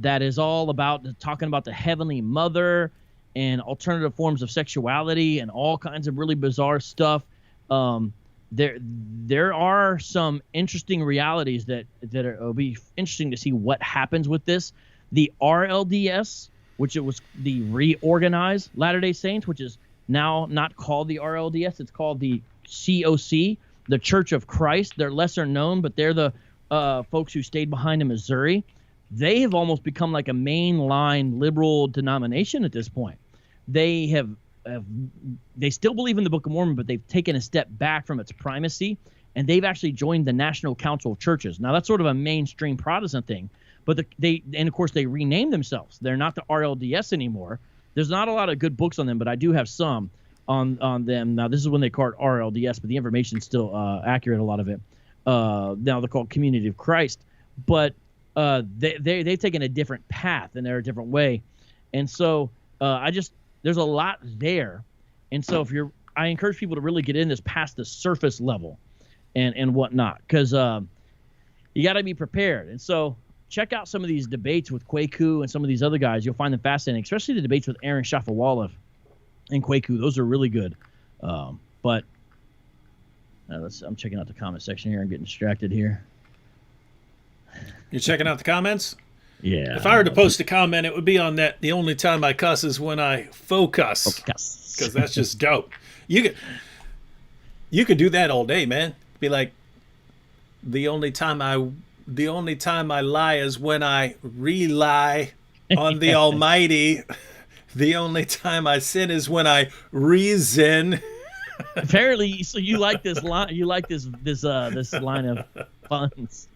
that is all about talking about the Heavenly Mother and alternative forms of sexuality and all kinds of really bizarre stuff. There are some interesting realities that will be interesting to see what happens with this. The RLDS, which it was the Reorganized Latter-day Saints, which is now not called the RLDS, it's called the COC, the Church of Christ. They're lesser known, but they're the folks who stayed behind in Missouri. They have almost become like a mainline liberal denomination at this point. They they still believe in the Book of Mormon, but they've taken a step back from its primacy, and they've actually joined the National Council of Churches. Now, that's sort of a mainstream Protestant thing, but of course they renamed themselves. They're not the RLDS anymore. There's not a lot of good books on them, but I do have some on them. Now, this is when they call it RLDS, but the information's still accurate, a lot of it. Now they're called Community of Christ, but they've taken a different path, and they're a different way. And so there's a lot there. And so I encourage people to really get in this past the surface level and whatnot, because you got to be prepared. And so check out some of these debates with Kwaku and some of these other guys. You'll find them fascinating, especially the debates with Aaron Shafawala and Kwaku. Those are really good. But I'm checking out the comment section here. I'm getting distracted here. You're checking out the comments? Yeah. If I were to post a comment, it would be on that. The only time I cuss is when I focus. Because that's just dope. You could do that all day, man. Be like, the only time I lie is when I rely on the Almighty. The only time I sin is when I reason. Apparently, so you like this line. You like this line of puns.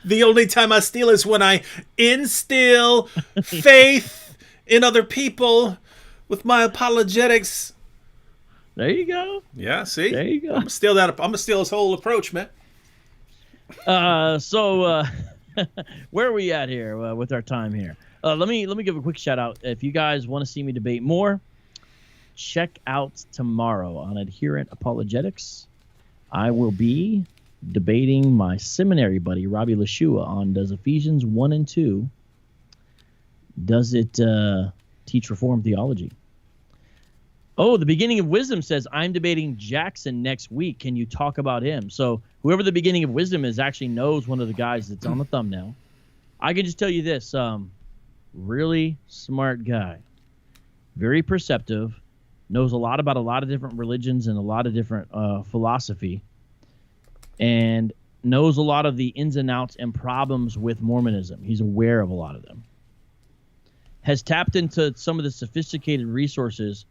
The only time I steal is when I instill faith in other people with my apologetics. There you go. Yeah, see? There you go. I'm gonna steal his whole approach, man. So where are we at here with our time here? Let me give a quick shout out. If you guys want to see me debate more, check out tomorrow on Adherent Apologetics. I will be debating my seminary buddy Robbie Lashua on does Ephesians 1 and 2 does it teach Reformed theology? Oh, the Beginning of Wisdom says I'm debating Jackson next week. Can you talk about him? So whoever the Beginning of Wisdom is actually knows one of the guys that's on the thumbnail. I can just tell you this: really smart guy, very perceptive, knows a lot about a lot of different religions and a lot of different philosophy, and knows a lot of the ins and outs and problems with Mormonism. He's aware of a lot of them. Has tapped into some of the sophisticated resources.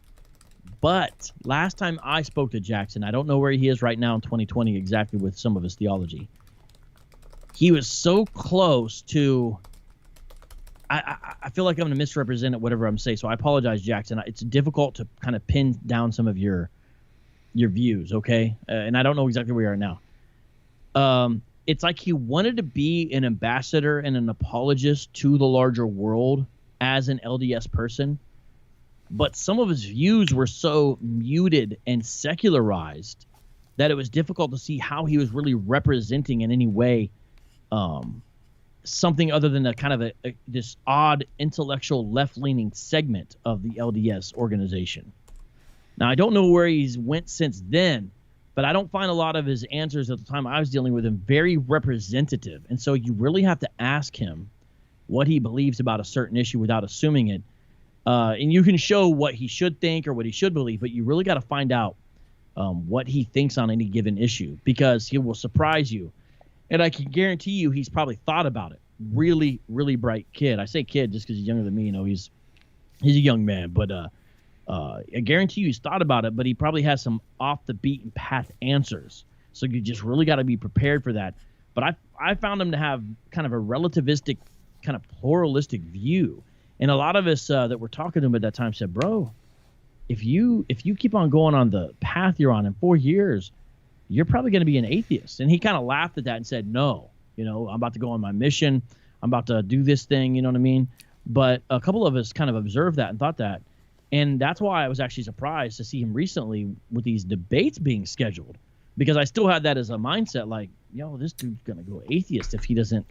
But last time I spoke to Jackson, I don't know where he is right now in 2020 exactly with some of his theology. He was so close to... I feel like I'm going to misrepresent it, whatever I'm saying, so I apologize, Jackson. It's difficult to kind of pin down some of your views, okay? And I don't know exactly where you are now. It's like he wanted to be an ambassador and an apologist to the larger world as an LDS person, but some of his views were so muted and secularized that it was difficult to see how he was really representing in any way something other than a kind of this odd intellectual left-leaning segment of the LDS organization. Now, I don't know where he's went since then, but I don't find a lot of his answers at the time I was dealing with him very representative. And so you really have to ask him what he believes about a certain issue without assuming it. And you can show what he should think or what he should believe, but you really got to find out what he thinks on any given issue, because he will surprise you. And I can guarantee you he's probably thought about it. Really, really bright kid. I say kid just because he's younger than me. You know, he's a young man. But I guarantee you he's thought about it, but he probably has some off-the-beaten path answers. So you just really got to be prepared for that. But I found him to have kind of a relativistic, kind of pluralistic view. And a lot of us that were talking to him at that time said, bro, if you keep on going on the path you're on in 4 years, you're probably going to be an atheist. And he kind of laughed at that and said, no, you know, I'm about to go on my mission. I'm about to do this thing, you know what I mean? But a couple of us kind of observed that and thought that. And that's why I was actually surprised to see him recently with these debates being scheduled, because I still had that as a mindset, like, yo, this dude's going to go atheist if he doesn't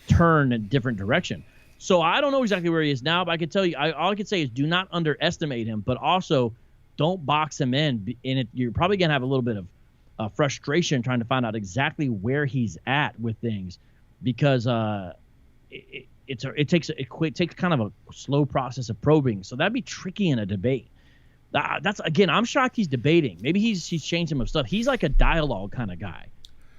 turn a different direction. So I don't know exactly where he is now, but I can tell you, all I can say is do not underestimate him, but also don't box him in. And you're probably going to have a little bit of frustration trying to find out exactly where he's at with things, because it takes kind of a slow process of probing. So that'd be tricky in a debate. That's again, I'm shocked he's debating. Maybe he's changed some of stuff. He's like a dialogue kind of guy.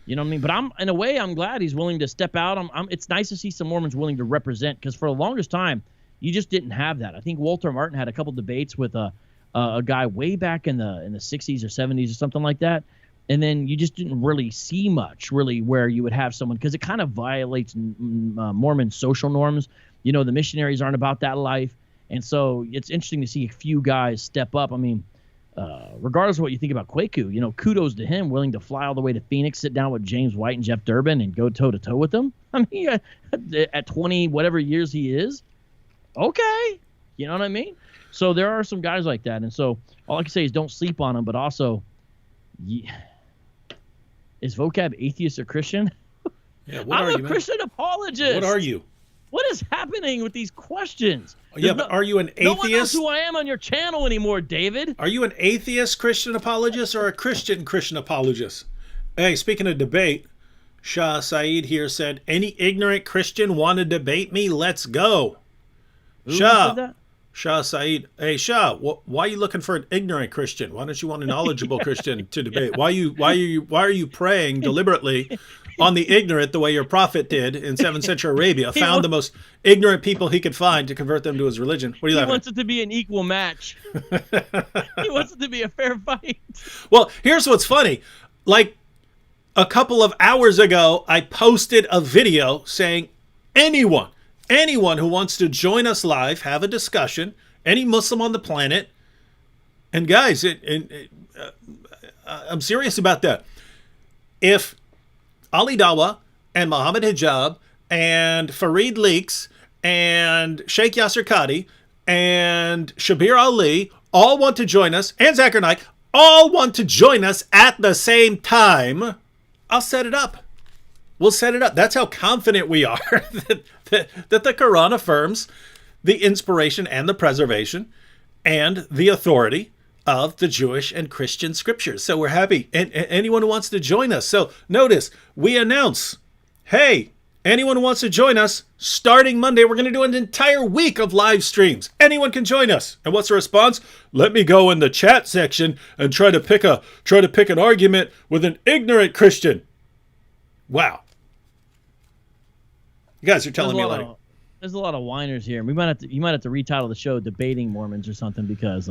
You know what I mean? But in a way, I'm glad he's willing to step out. It's nice to see some Mormons willing to represent, because for the longest time, you just didn't have that. I think Walter Martin had a couple debates with a guy way back in the 60s or 70s or something like that, and then you just didn't really see much really where you would have someone, because it kind of violates Mormon social norms. You know, the missionaries aren't about that life, and so it's interesting to see a few guys step up. I mean, regardless of what you think about Kwaku, you know, kudos to him, willing to fly all the way to Phoenix, sit down with James White and Jeff Durbin and go toe-to-toe with them. I mean, at 20 whatever years he is, okay, you know what I mean? So there are some guys like that, and so all I can say is don't sleep on them, but also, is Vocab atheist or Christian? Yeah, I'm a Christian apologist. What are you? What is happening with these questions? But are you an atheist? No one knows who I am on your channel anymore, David. Are you an atheist Christian apologist or a Christian apologist? Hey, speaking of debate, Shah Saeed here said, any ignorant Christian want to debate me? Let's go. Who said that? Shah Saeed. Hey, Shah, why are you looking for an ignorant Christian? Why don't you want a knowledgeable Christian to debate? Why are you praying deliberately on the ignorant the way your prophet did in 7th century Arabia? Found the most ignorant people he could find to convert them to his religion. What are you laughing at? He wants it to be an equal match. He wants it to be a fair fight. Well, here's what's funny. Like a couple of hours ago, I posted a video saying anyone who wants to join us live, have a discussion, any Muslim on the planet, and guys, I'm serious about that. If Ali Dawa and Muhammad Hijab and Farid Leaks and Sheikh Yasser Qadi and Shabir Ali all want to join us, and Zakir Naik all want to join us at the same time, I'll set it up. We'll set it up. That's how confident we are that the Quran affirms the inspiration and the preservation and the authority of the Jewish and Christian scriptures. So we're happy. And anyone who wants to join us. So notice, we announce, hey, anyone who wants to join us, starting Monday, we're going to do an entire week of live streams. Anyone can join us. And what's the response? Let me go in the chat section and try to pick an argument with an ignorant Christian. Wow. You guys are telling me like there's a lot of whiners here. You might have to retitle the show "Debating Mormons" or something because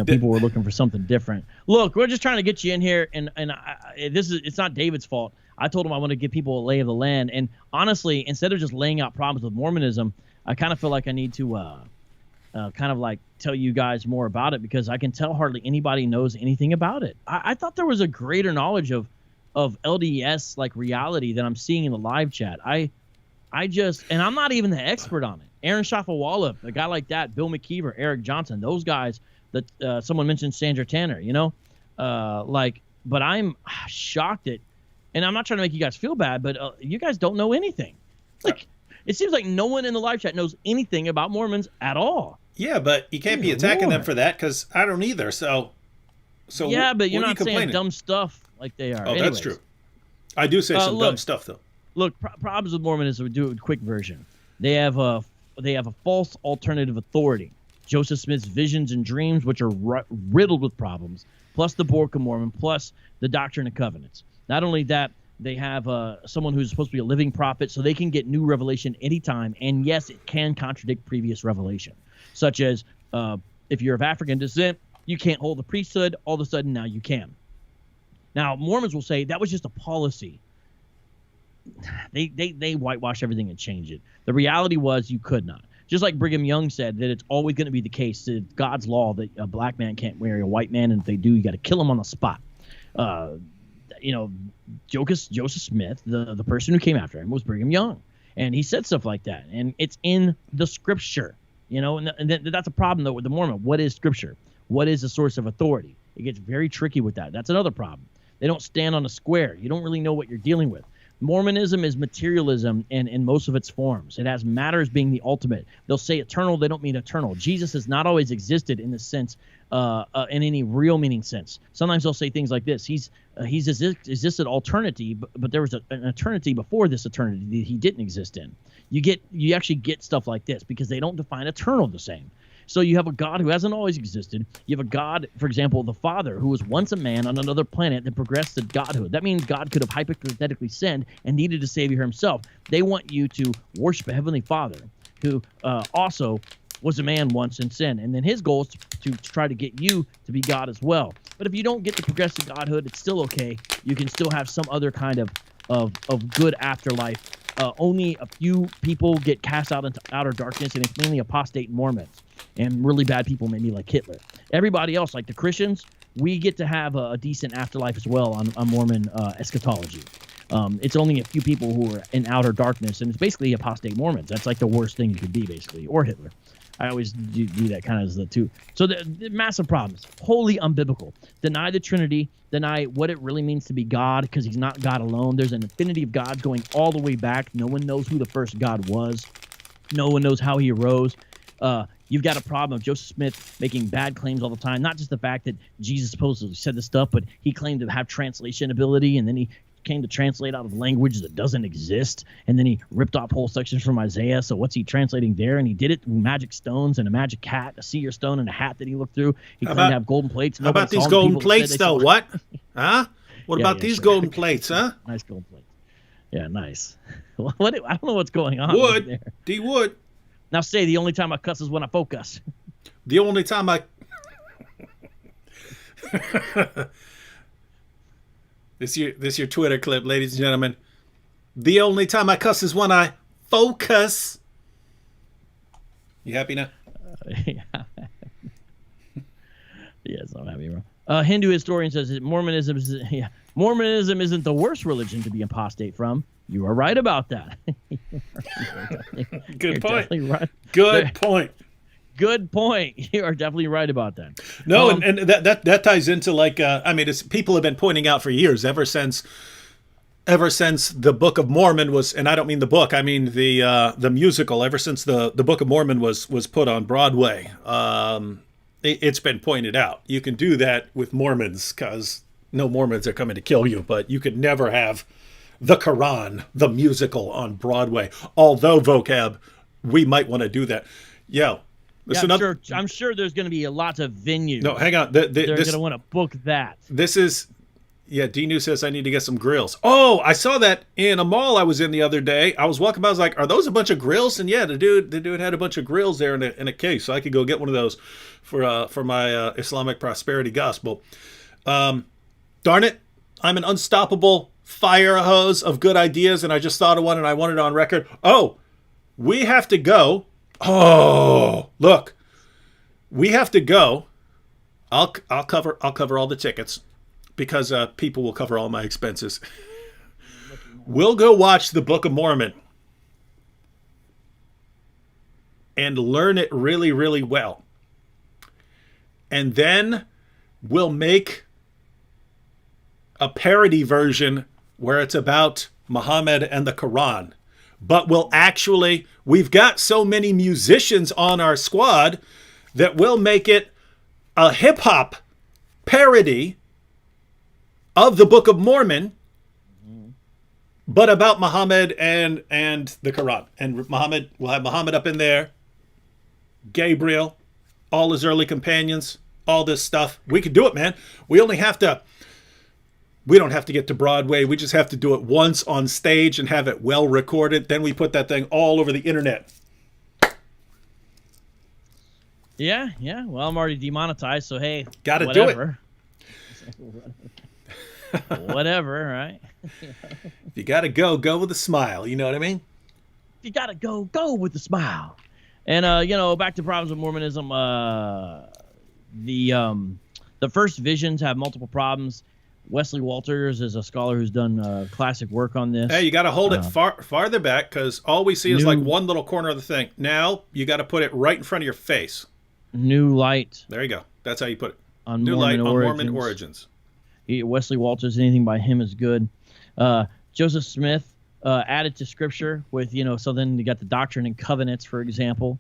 people were looking for something different. Look, we're just trying to get you in here, and it's not David's fault. I told him I want to give people a lay of the land, and honestly, instead of just laying out problems with Mormonism, I kind of feel like I need to kind of like tell you guys more about it because I can tell hardly anybody knows anything about it. I thought there was a greater knowledge of LDS like reality that I'm seeing in the live chat. I just, and I'm not even the expert on it. Aaron Shafawala, a guy like that, Bill McKeever, Eric Johnson, those guys that someone mentioned Sandra Tanner, but I'm shocked at, and I'm not trying to make you guys feel bad, but you guys don't know anything. Like, it seems like no one in the live chat knows anything about Mormons at all. Yeah, but you can't be attacking them for that because I don't either. So yeah, but you're not saying dumb stuff like they are. Oh, anyways. That's true. I do say some dumb stuff though. Look, problems with Mormonism. We do a quick version. They have a false alternative authority. Joseph Smith's visions and dreams, which are riddled with problems, plus the Book of Mormon, plus the Doctrine and Covenants. Not only that, they have someone who's supposed to be a living prophet, so they can get new revelation anytime. And yes, it can contradict previous revelation, such as if you're of African descent, you can't hold the priesthood. All of a sudden, now you can. Now, Mormons will say that was just a policy. They whitewash everything and change it. The reality was you could not. Just like Brigham Young said that it's always going to be the case. It's God's law that a black man can't marry a white man, and if they do, you got to kill them on the spot. Joseph Smith, the person who came after him, was Brigham Young, and he said stuff like that, and it's in the scripture. And that's a problem though with the Mormon. What is scripture? What is the source of authority? It gets very tricky with that. That's another problem. They don't stand on a square. You don't really know what you're dealing with. Mormonism is materialism in most of its forms. It has matter as being the ultimate. They'll say eternal. They don't mean eternal. Jesus has not always existed in the sense, in any real meaning sense. Sometimes they'll say things like this. He's existed alternity, but there was an eternity before this eternity that he didn't exist in. You actually get stuff like this because they don't define eternal the same. So you have a God who hasn't always existed. You have a God, for example, the Father, who was once a man on another planet that progressed to godhood. That means God could have hypothetically sinned and needed a savior himself. They want you to worship a heavenly Father who also was a man once in sin. And then his goal is to try to get you to be God as well. But if you don't get to progress to godhood, it's still okay. You can still have some other kind of good afterlife. Only a few people get cast out into outer darkness, and it's mainly apostate Mormons and really bad people, maybe like Hitler. Everybody else, like the Christians, we get to have a decent afterlife as well on Mormon eschatology. It's only a few people who are in outer darkness, and it's basically apostate Mormons. That's like the worst thing you could be, basically, or Hitler. I always do that kind of as the two. So the massive problems, wholly unbiblical. Deny the Trinity, deny what it really means to be God, because he's not God alone. There's an infinity of gods going all the way back. No one knows who the first God was. No one knows how he arose. You've got a problem of Joseph Smith making bad claims all the time. Not just the fact that Jesus supposedly said this stuff, but he claimed to have translation ability, and then he came to translate out of language that doesn't exist, and then he ripped off whole sections from Isaiah. So what's he translating there? And he did it with magic stones and a magic hat, a seer stone, and a hat that he looked through. He claimed to have golden plates. How about these golden plates, though? What? Huh? What about these golden plates, huh? Nice golden plates. Yeah, nice. I don't know what's going on. Wood. There. D Wood. Now say the only time I cuss is when I focus. The only time I... This your Twitter clip, ladies and gentlemen. The only time I cuss is when I focus. You happy now? Yeah. Yes, I'm happy, bro. Hindu historian says that Mormonism isn't the worst religion to be apostate from. You are right about that. Good point. Right. Good point. Good point. You are definitely right about that. No, and that ties into like I mean, people have been pointing out for years, ever since the Book of Mormon was, and I don't mean the book, I mean the musical. Ever since the Book of Mormon was put on Broadway, it's been pointed out. You can do that with Mormons because no Mormons are coming to kill you, but you could never have the Quran, the musical, on Broadway. Although, Vocab, we might want to do that. Yo. I'm sure there's going to be lots of venues. No, hang on. They're going to want to book that. This is, D-News says I need to get some grills. Oh, I saw that in a mall I was in the other day. I was walking by, I was like, are those a bunch of grills? And yeah, the dude had a bunch of grills there in a case, so I could go get one of those for my Islamic prosperity gospel. Darn it, I'm an unstoppable fire hose of good ideas, and I just thought of one, and I want it on record. Oh, we have to go. Oh, look, we have to go. I'll cover all the tickets because people will cover all my expenses. We'll go watch the Book of Mormon and learn it really, really well. And then we'll make a parody version where it's about Muhammad and the Quran. But we've got so many musicians on our squad that we'll make it a hip-hop parody of the Book of Mormon, but about Muhammad and the Quran. And we'll have Muhammad up in there, Gabriel, all his early companions, all this stuff. We could do it, man. We don't have to get to Broadway. We just have to do it once on stage and have it well recorded. Then we put that thing all over the internet. Yeah. Well, I'm already demonetized, so hey, gotta do it. Whatever, right? If you gotta go with a smile. You know what I mean? If you gotta go with a smile. And back to problems with Mormonism. The first visions have multiple problems. Wesley Walters is a scholar who's done classic work on this. Hey, you got to hold it farther back because all we see is like one little corner of the thing. Now you got to put it right in front of your face. New light. There you go. That's how you put it. On New Mormon light origins. on Mormon origins. Wesley Walters, anything by him is good. Joseph Smith added to Scripture with, so then you got the Doctrine and Covenants, for example,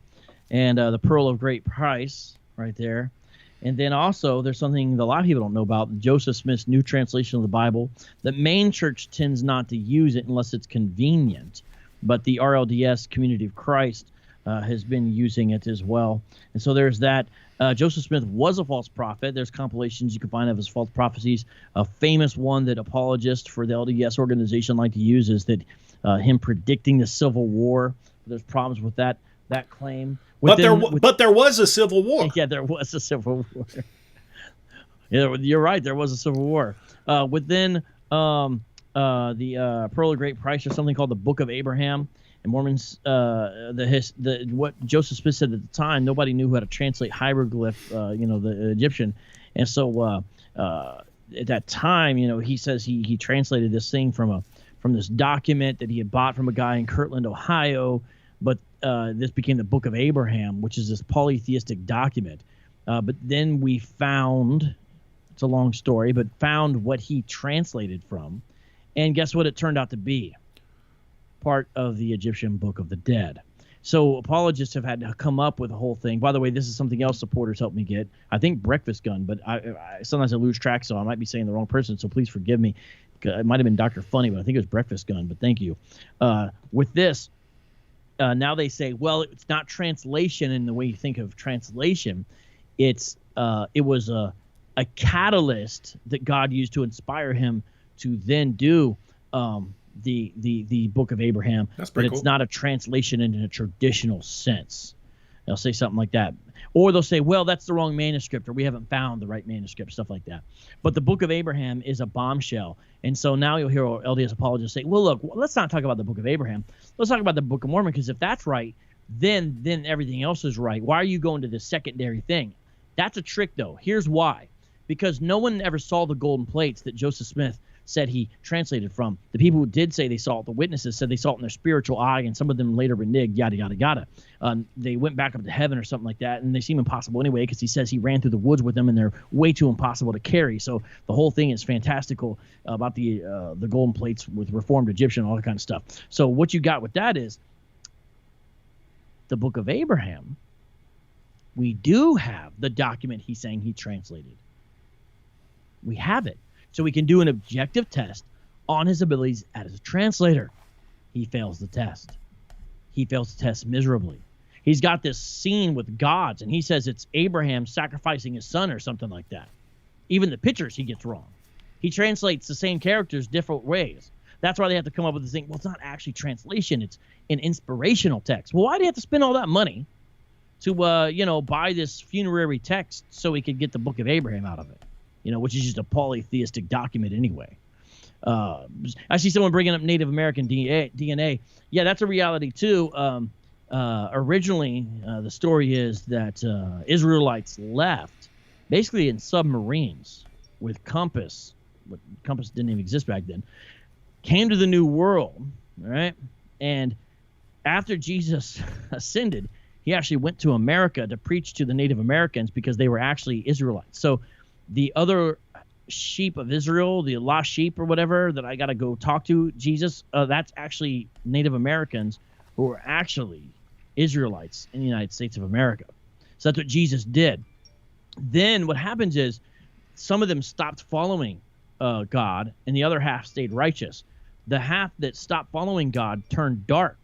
and the Pearl of Great Price right there. And then also there's something that a lot of people don't know about, Joseph Smith's new translation of the Bible. The main church tends not to use it unless it's convenient, but the RLDS Community of Christ has been using it as well. And so there's that. Joseph Smith was a false prophet. There's compilations you can find of his false prophecies. A famous one that apologists for the LDS organization like to use is that him predicting the Civil War. There's problems with that claim. But there was a civil war. Yeah, there was a civil war. Yeah, you're right. There was a civil war. Within the Pearl of Great Price, there's something called the Book of Abraham. And Mormons, what Joseph Smith said at the time, nobody knew how to translate hieroglyph, the Egyptian. And so at that time, he says he translated this thing from this document that he had bought from a guy in Kirtland, Ohio. But this became the Book of Abraham, which is this polytheistic document. But then we found, it's a long story, but found what he translated from. And guess what it turned out to be? Part of the Egyptian Book of the Dead. So apologists have had to come up with a whole thing. By the way, this is something else supporters helped me get. I think Breakfast Gun, but I sometimes I lose track, so I might be saying the wrong person, so please forgive me. It might have been Dr. Funny, but I think it was Breakfast Gun. But thank you. With this, now they say, well, it's not translation in the way you think of translation. It was a catalyst that God used to inspire him to then do the Book of Abraham. That's pretty cool. It's not a translation in a traditional sense. They'll say something like that. Or they'll say, well, that's the wrong manuscript, or we haven't found the right manuscript, stuff like that. But the Book of Abraham is a bombshell. And so now you'll hear LDS apologists say, well, look, let's not talk about the Book of Abraham. Let's talk about the Book of Mormon, because if that's right, then everything else is right. Why are you going to the secondary thing? That's a trick, though. Here's why. Because no one ever saw the golden plates that Joseph Smith said he translated from. The people who did say they saw it, the witnesses said they saw it in their spiritual eye, and some of them later reneged, yada, yada, yada. They went back up to heaven or something like that, and they seem impossible anyway, because he says he ran through the woods with them, and they're way too impossible to carry. So the whole thing is fantastical about the golden plates with Reformed Egyptian, all that kind of stuff. So what you got with that is the Book of Abraham. We do have the document he's saying he translated. We have it. So we can do an objective test on his abilities as a translator. He fails the test. He fails the test miserably. He's got this scene with gods, and he says it's Abraham sacrificing his son or something like that. Even the pictures he gets wrong. He translates the same characters different ways. That's why they have to come up with this thing. Well, it's not actually translation. It's an inspirational text. Well, why do you have to spend all that money to, buy this funerary text so he could get the Book of Abraham out of it? Which is just a polytheistic document anyway. I see someone bringing up Native American DNA. Yeah, that's a reality too. Originally, the story is that Israelites left basically in submarines with compass. But compass didn't even exist back then. Came to the New World, all right? And after Jesus ascended, he actually went to America to preach to the Native Americans because they were actually Israelites. So the other sheep of Israel, the lost sheep or whatever that I got to go talk to, Jesus, that's actually Native Americans who are actually Israelites in the United States of America. So that's what Jesus did. Then what happens is some of them stopped following God, and the other half stayed righteous. The half that stopped following God turned dark,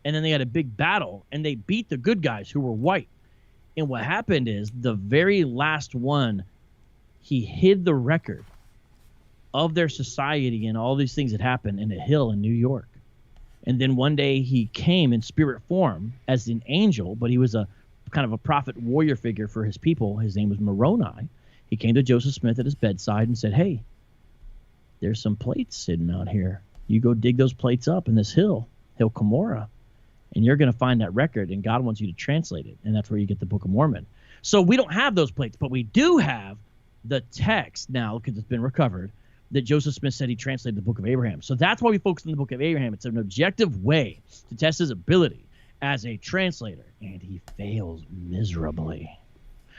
and then they had a big battle, and they beat the good guys who were white. And what happened is the very last one, he hid the record of their society and all these things that happened in a hill in New York. And then one day he came in spirit form as an angel, but he was a kind of a prophet warrior figure for his people. His name was Moroni. He came to Joseph Smith at his bedside and said, hey, there's some plates sitting out here. You go dig those plates up in this hill, Hill Cumorah, and you're going to find that record, and God wants you to translate it. And that's where you get the Book of Mormon. So we don't have those plates, but we do have the text now, because it's been recovered, that Joseph Smith said he translated the Book of Abraham. So that's why we focus on the Book of Abraham. It's an objective way to test his ability as a translator, and he fails miserably.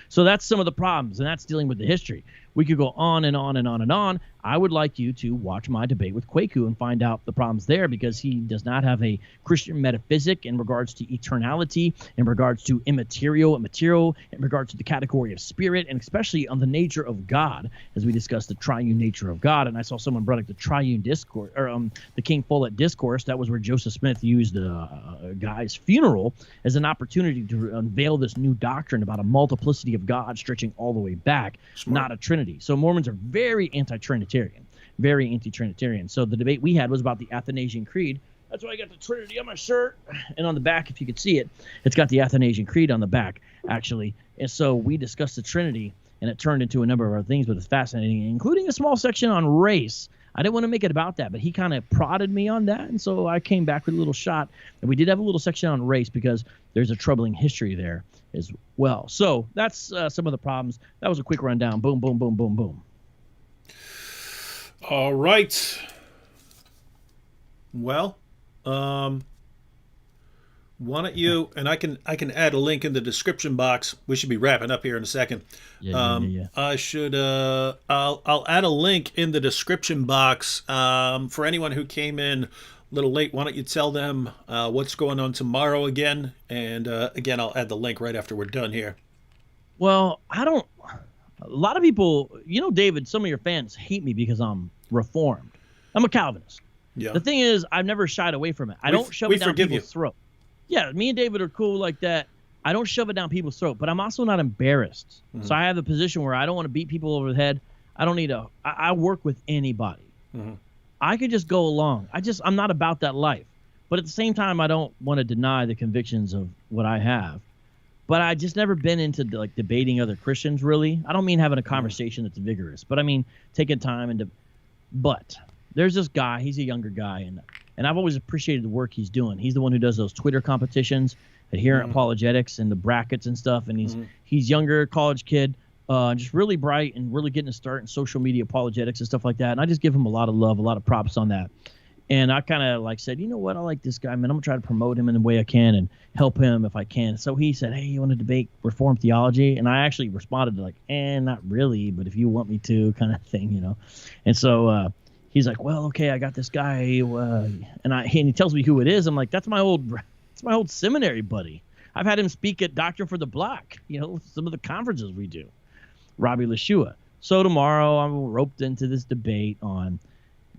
So that's some of the problems, and that's dealing with the history. We could go on and on and on and on. I would like you to watch my debate with Kwaku and find out the problems there, because he does not have a Christian metaphysic in regards to eternality, in regards to immaterial and material, in regards to the category of spirit, and especially on the nature of God, as we discussed the triune nature of God. And I saw someone brought up the triune discourse, or the King Follett discourse. That was where Joseph Smith used a guy's funeral as an opportunity to unveil this new doctrine about a multiplicity of God stretching all the way back, not a Trinity. So Mormons are very anti-Trinitarian, very anti-Trinitarian. So the debate we had was about the Athanasian Creed. That's why I got the Trinity on my shirt. And on the back, if you could see it, it's got the Athanasian Creed on the back, actually. And so we discussed the Trinity, and it turned into a number of other things, but it's fascinating, including a small section on race. I didn't want to make it about that, but he kind of prodded me on that, and so I came back with a little shot. And we did have a little section on race because there's a troubling history there as well. So that's some of the problems. That was a quick rundown. Boom, boom, boom, boom, boom. All right. Well, why don't you, and I can add a link in the description box. We should be wrapping up here in a second. Yeah. I should I'll add a link in the description box for anyone who came in a little late. Why don't you tell them what's going on tomorrow again? And again, I'll add the link right after we're done here. Well, a lot of people, David, some of your fans hate me because I'm reformed. I'm a Calvinist. Yeah. The thing is, I've never shied away from it. I don't shove it down people's throat. Yeah, me and David are cool like that. I don't shove it down people's throat, but I'm also not embarrassed. Mm-hmm. So I have a position where I don't want to beat people over the head. I don't need to. I work with anybody. Mm-hmm. I could just go along. I'm not about that life. But at the same time, I don't want to deny the convictions of what I have. But I just never been into like debating other Christians, really. I don't mean having a conversation that's vigorous, but I mean taking time and. But there's this guy. He's a younger guy, and I've always appreciated the work he's doing. He's the one who does those Twitter competitions, adherent apologetics, and the brackets and stuff. And he's younger, college kid, just really bright and really getting a start in social media apologetics and stuff like that. And I just give him a lot of love, a lot of props on that. And I kind of like said, you know what, I like this guy, man. I'm gonna try to promote him in the way I can and help him if I can. So he said, hey, you want to debate Reformed theology? And I actually responded like, not really, but if you want me to, kind of thing, you know. And so he's like, well, okay, I got this guy, and he tells me who it is. I'm like, that's my old seminary buddy. I've had him speak at Doctrine for the Block, you know, some of the conferences we do. Robbie Leshua. So tomorrow I'm roped into this debate on,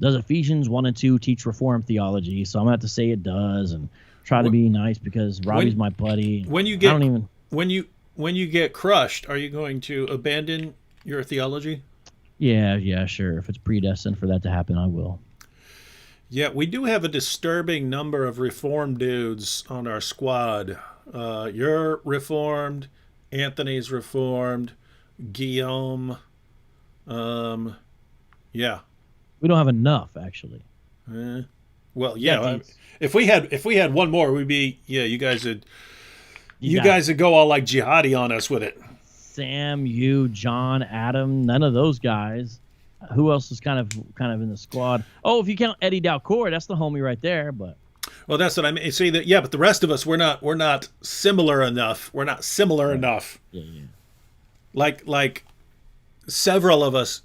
does Ephesians 1 and 2 teach Reformed theology? So I'm going to have to say it does and try to be nice because Robbie's my buddy. When you get crushed, are you going to abandon your theology? Yeah, sure. If it's predestined for that to happen, I will. Yeah, we do have a disturbing number of Reformed dudes on our squad. You're Reformed, Anthony's Reformed, Guillaume. Yeah. We don't have enough, actually. Well, yeah. If we had one more, we'd be you guys would go all like jihadi on us with it. Sam, you, John, Adam, none of those guys. Who else is kind of in the squad? Oh, if you count Eddie Dalcour, that's the homie right there. But well, that's what I mean. See that? Yeah, but the rest of us, we're not similar enough. We're not similar enough. Yeah. Like several of us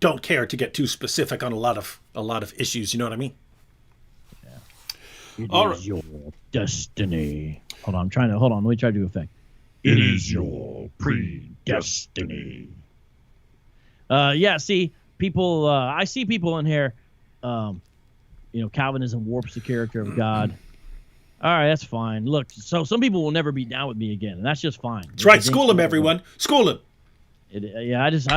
don't care to get too specific on a lot of issues. You know what I mean? Yeah. It is your destiny. Hold on. Let me try to do effect. It is your predestiny. Yeah. See, people. I see people in here. Calvinism warps the character of God. All right, that's fine. Look, so some people will never be down with me again, and that's just fine. That's right. School them, everyone. School them. I just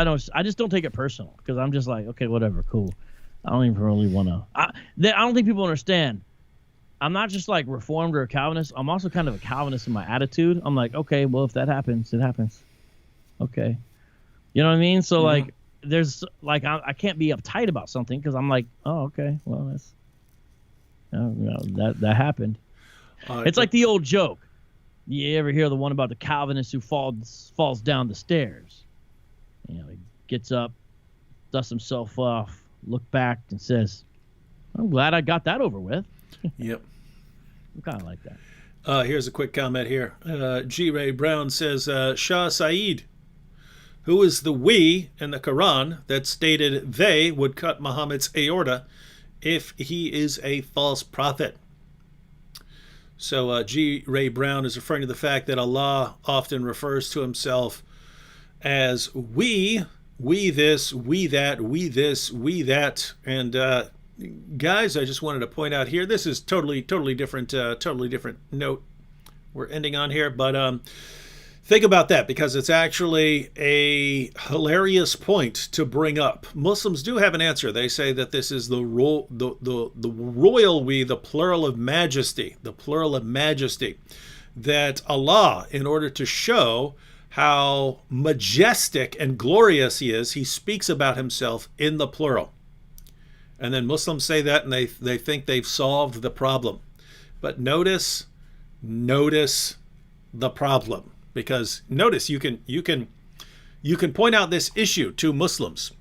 don't take it personal because I'm just like, okay, whatever, cool. I don't even really want to. I don't think people understand. I'm not just like Reformed or a Calvinist. I'm also kind of a Calvinist in my attitude. I'm like, okay, well, if that happens, it happens. Okay, you know what I mean? So like, there's like, I can't be uptight about something because I'm like, oh, okay, well, that's that happened. It's like the old joke. You ever hear the one about the Calvinist who falls down the stairs? He gets up, dusts himself off, look back, and says, I'm glad I got that over with. Yep. I'm kind of like that. Here's a quick comment here. G. Ray Brown says, Shah Saeed, who is the we in the Quran that stated they would cut Muhammad's aorta if he is a false prophet? So G. Ray Brown is referring to the fact that Allah often refers to himself as we this, we that, we this, we that. And guys, I just wanted to point out here, this is totally different note we're ending on here. But think about that, because it's actually a hilarious point to bring up. Muslims do have an answer. They say that this is the royal we, the plural of majesty, that Allah, in order to show how majestic and glorious he is, he speaks about himself in the plural. And then Muslims say that, and they think they've solved the problem. But notice the problem. Because notice you can point out this issue to Muslims,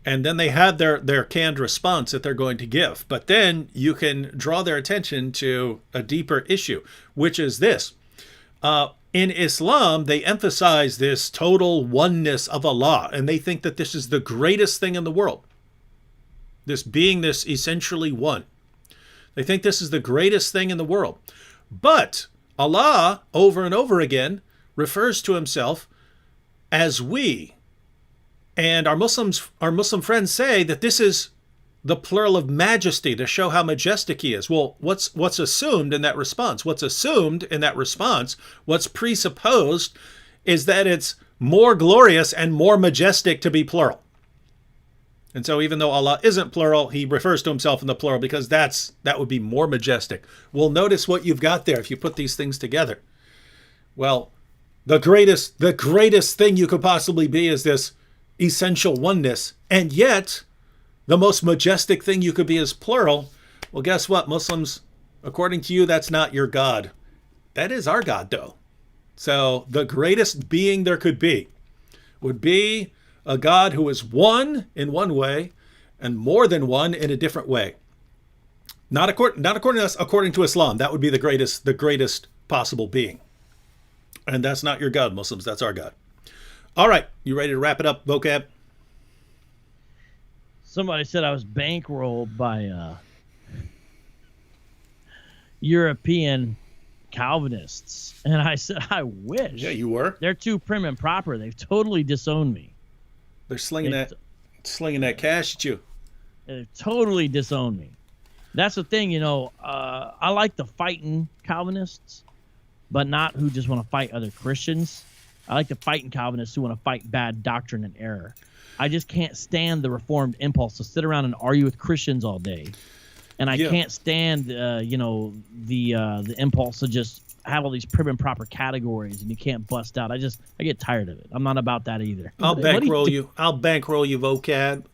and then they have their canned response that they're going to give. But then you can draw their attention to a deeper issue, which is this. In Islam, they emphasize this total oneness of Allah, and they think that this is the greatest thing in the world. This being this essentially one. They think this is the greatest thing in the world. But Allah, over and over again, refers to himself as we. And our Muslim friends say that this is the plural of majesty to show how majestic he is. Well, what's assumed in that response? What's assumed in that response, what's presupposed, is that it's more glorious and more majestic to be plural. And so even though Allah isn't plural, he refers to himself in the plural because that would be more majestic. Well, notice what you've got there if you put these things together. Well, the greatest thing you could possibly be is this essential oneness, and yet the most majestic thing you could be is plural. Well, guess what, Muslims? According to you, that's not your God. That is our God, though. So the greatest being there could be would be a God who is one in one way and more than one in a different way. Not according to us, according to Islam. That would be the greatest possible being. And that's not your God, Muslims. That's our God. All right. You ready to wrap it up, Vocab? Somebody said I was bankrolled by European Calvinists. And I said, I wish. Yeah, you were. They're too prim and proper. They've totally disowned me. They're slinging that cash at you. They've totally disowned me. That's the thing, I like the fighting Calvinists, but not who just want to fight other Christians. I like the fighting Calvinists who want to fight bad doctrine and error. I just can't stand the Reformed impulse to sit around and argue with Christians all day. And I can't stand, the impulse to just have all these prim and proper categories and you can't bust out. I get tired of it. I'm not about that either. I'll bankroll you. I'll bankroll you, Vocab.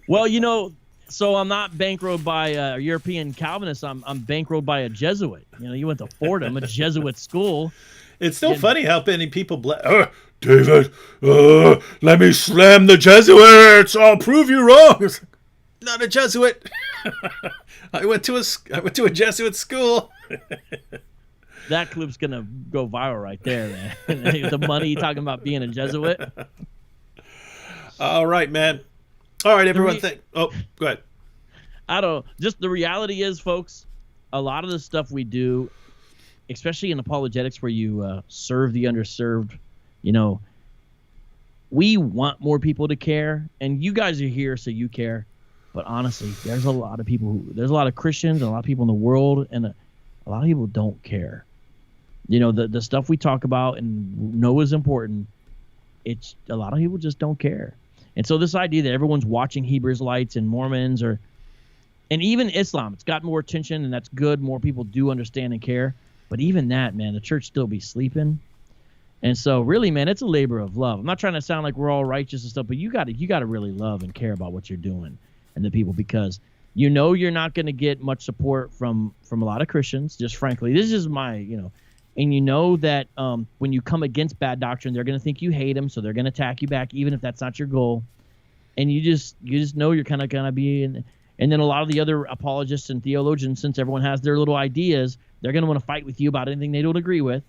Well, so I'm not bankrolled by a European Calvinist. I'm bankrolled by a Jesuit. You went to Fordham, a Jesuit school. It's still funny how many people David, let me slam the Jesuits. I'll prove you wrong. Not a Jesuit. I went to a Jesuit school. That clip's gonna go viral right there, man. The money talking about being a Jesuit. All right, man. All right, everyone. Go ahead. Just the reality is, folks, a lot of the stuff we do, especially in apologetics where you serve the underserved, we want more people to care, and you guys are here so you care. But honestly, there's a lot of Christians and a lot of people in the world, and a lot of people don't care. The stuff we talk about and know is important. It's a lot of people just don't care. And so this idea that everyone's watching Hebrew Israelites and Mormons and even Islam, it's got more attention, and that's good. More people do understand and care. But even that, man, the church still be sleeping. And so really, man, it's a labor of love. I'm not trying to sound like we're all righteous and stuff, but you got to really love and care about what you're doing and the people, because you're not going to get much support from a lot of Christians. Just frankly, this is my, and that when you come against bad doctrine, they're going to think you hate them, so they're going to attack you back, even if that's not your goal. And you just know you're kind of going to be in. And then a lot of the other apologists and theologians, since everyone has their little ideas, they're going to want to fight with you about anything they don't agree with.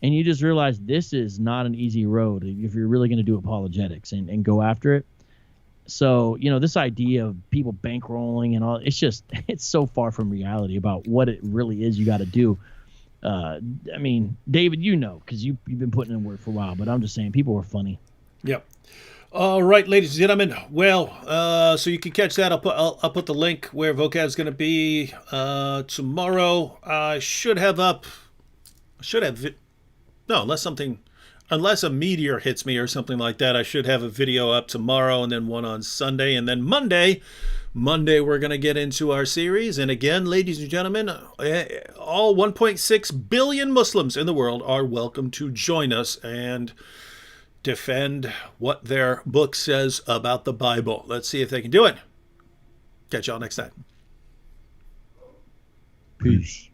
And you just realize this is not an easy road if you're really going to do apologetics and go after it. So, this idea of people bankrolling and all, it's so far from reality about what it really is you got to do. David, because you've been putting in work for a while, but I'm just saying people are funny. Yep. All right, ladies and gentlemen. Well, so you can catch that. I'll put the link where Vocab's going to be tomorrow. I should have unless a meteor hits me or something like that, I should have a video up tomorrow and then one on Sunday. And then Monday we're going to get into our series. And again, ladies and gentlemen, all 1.6 billion Muslims in the world are welcome to join us and defend what their book says about the Bible. Let's see if they can do it. Catch y'all next time. Peace.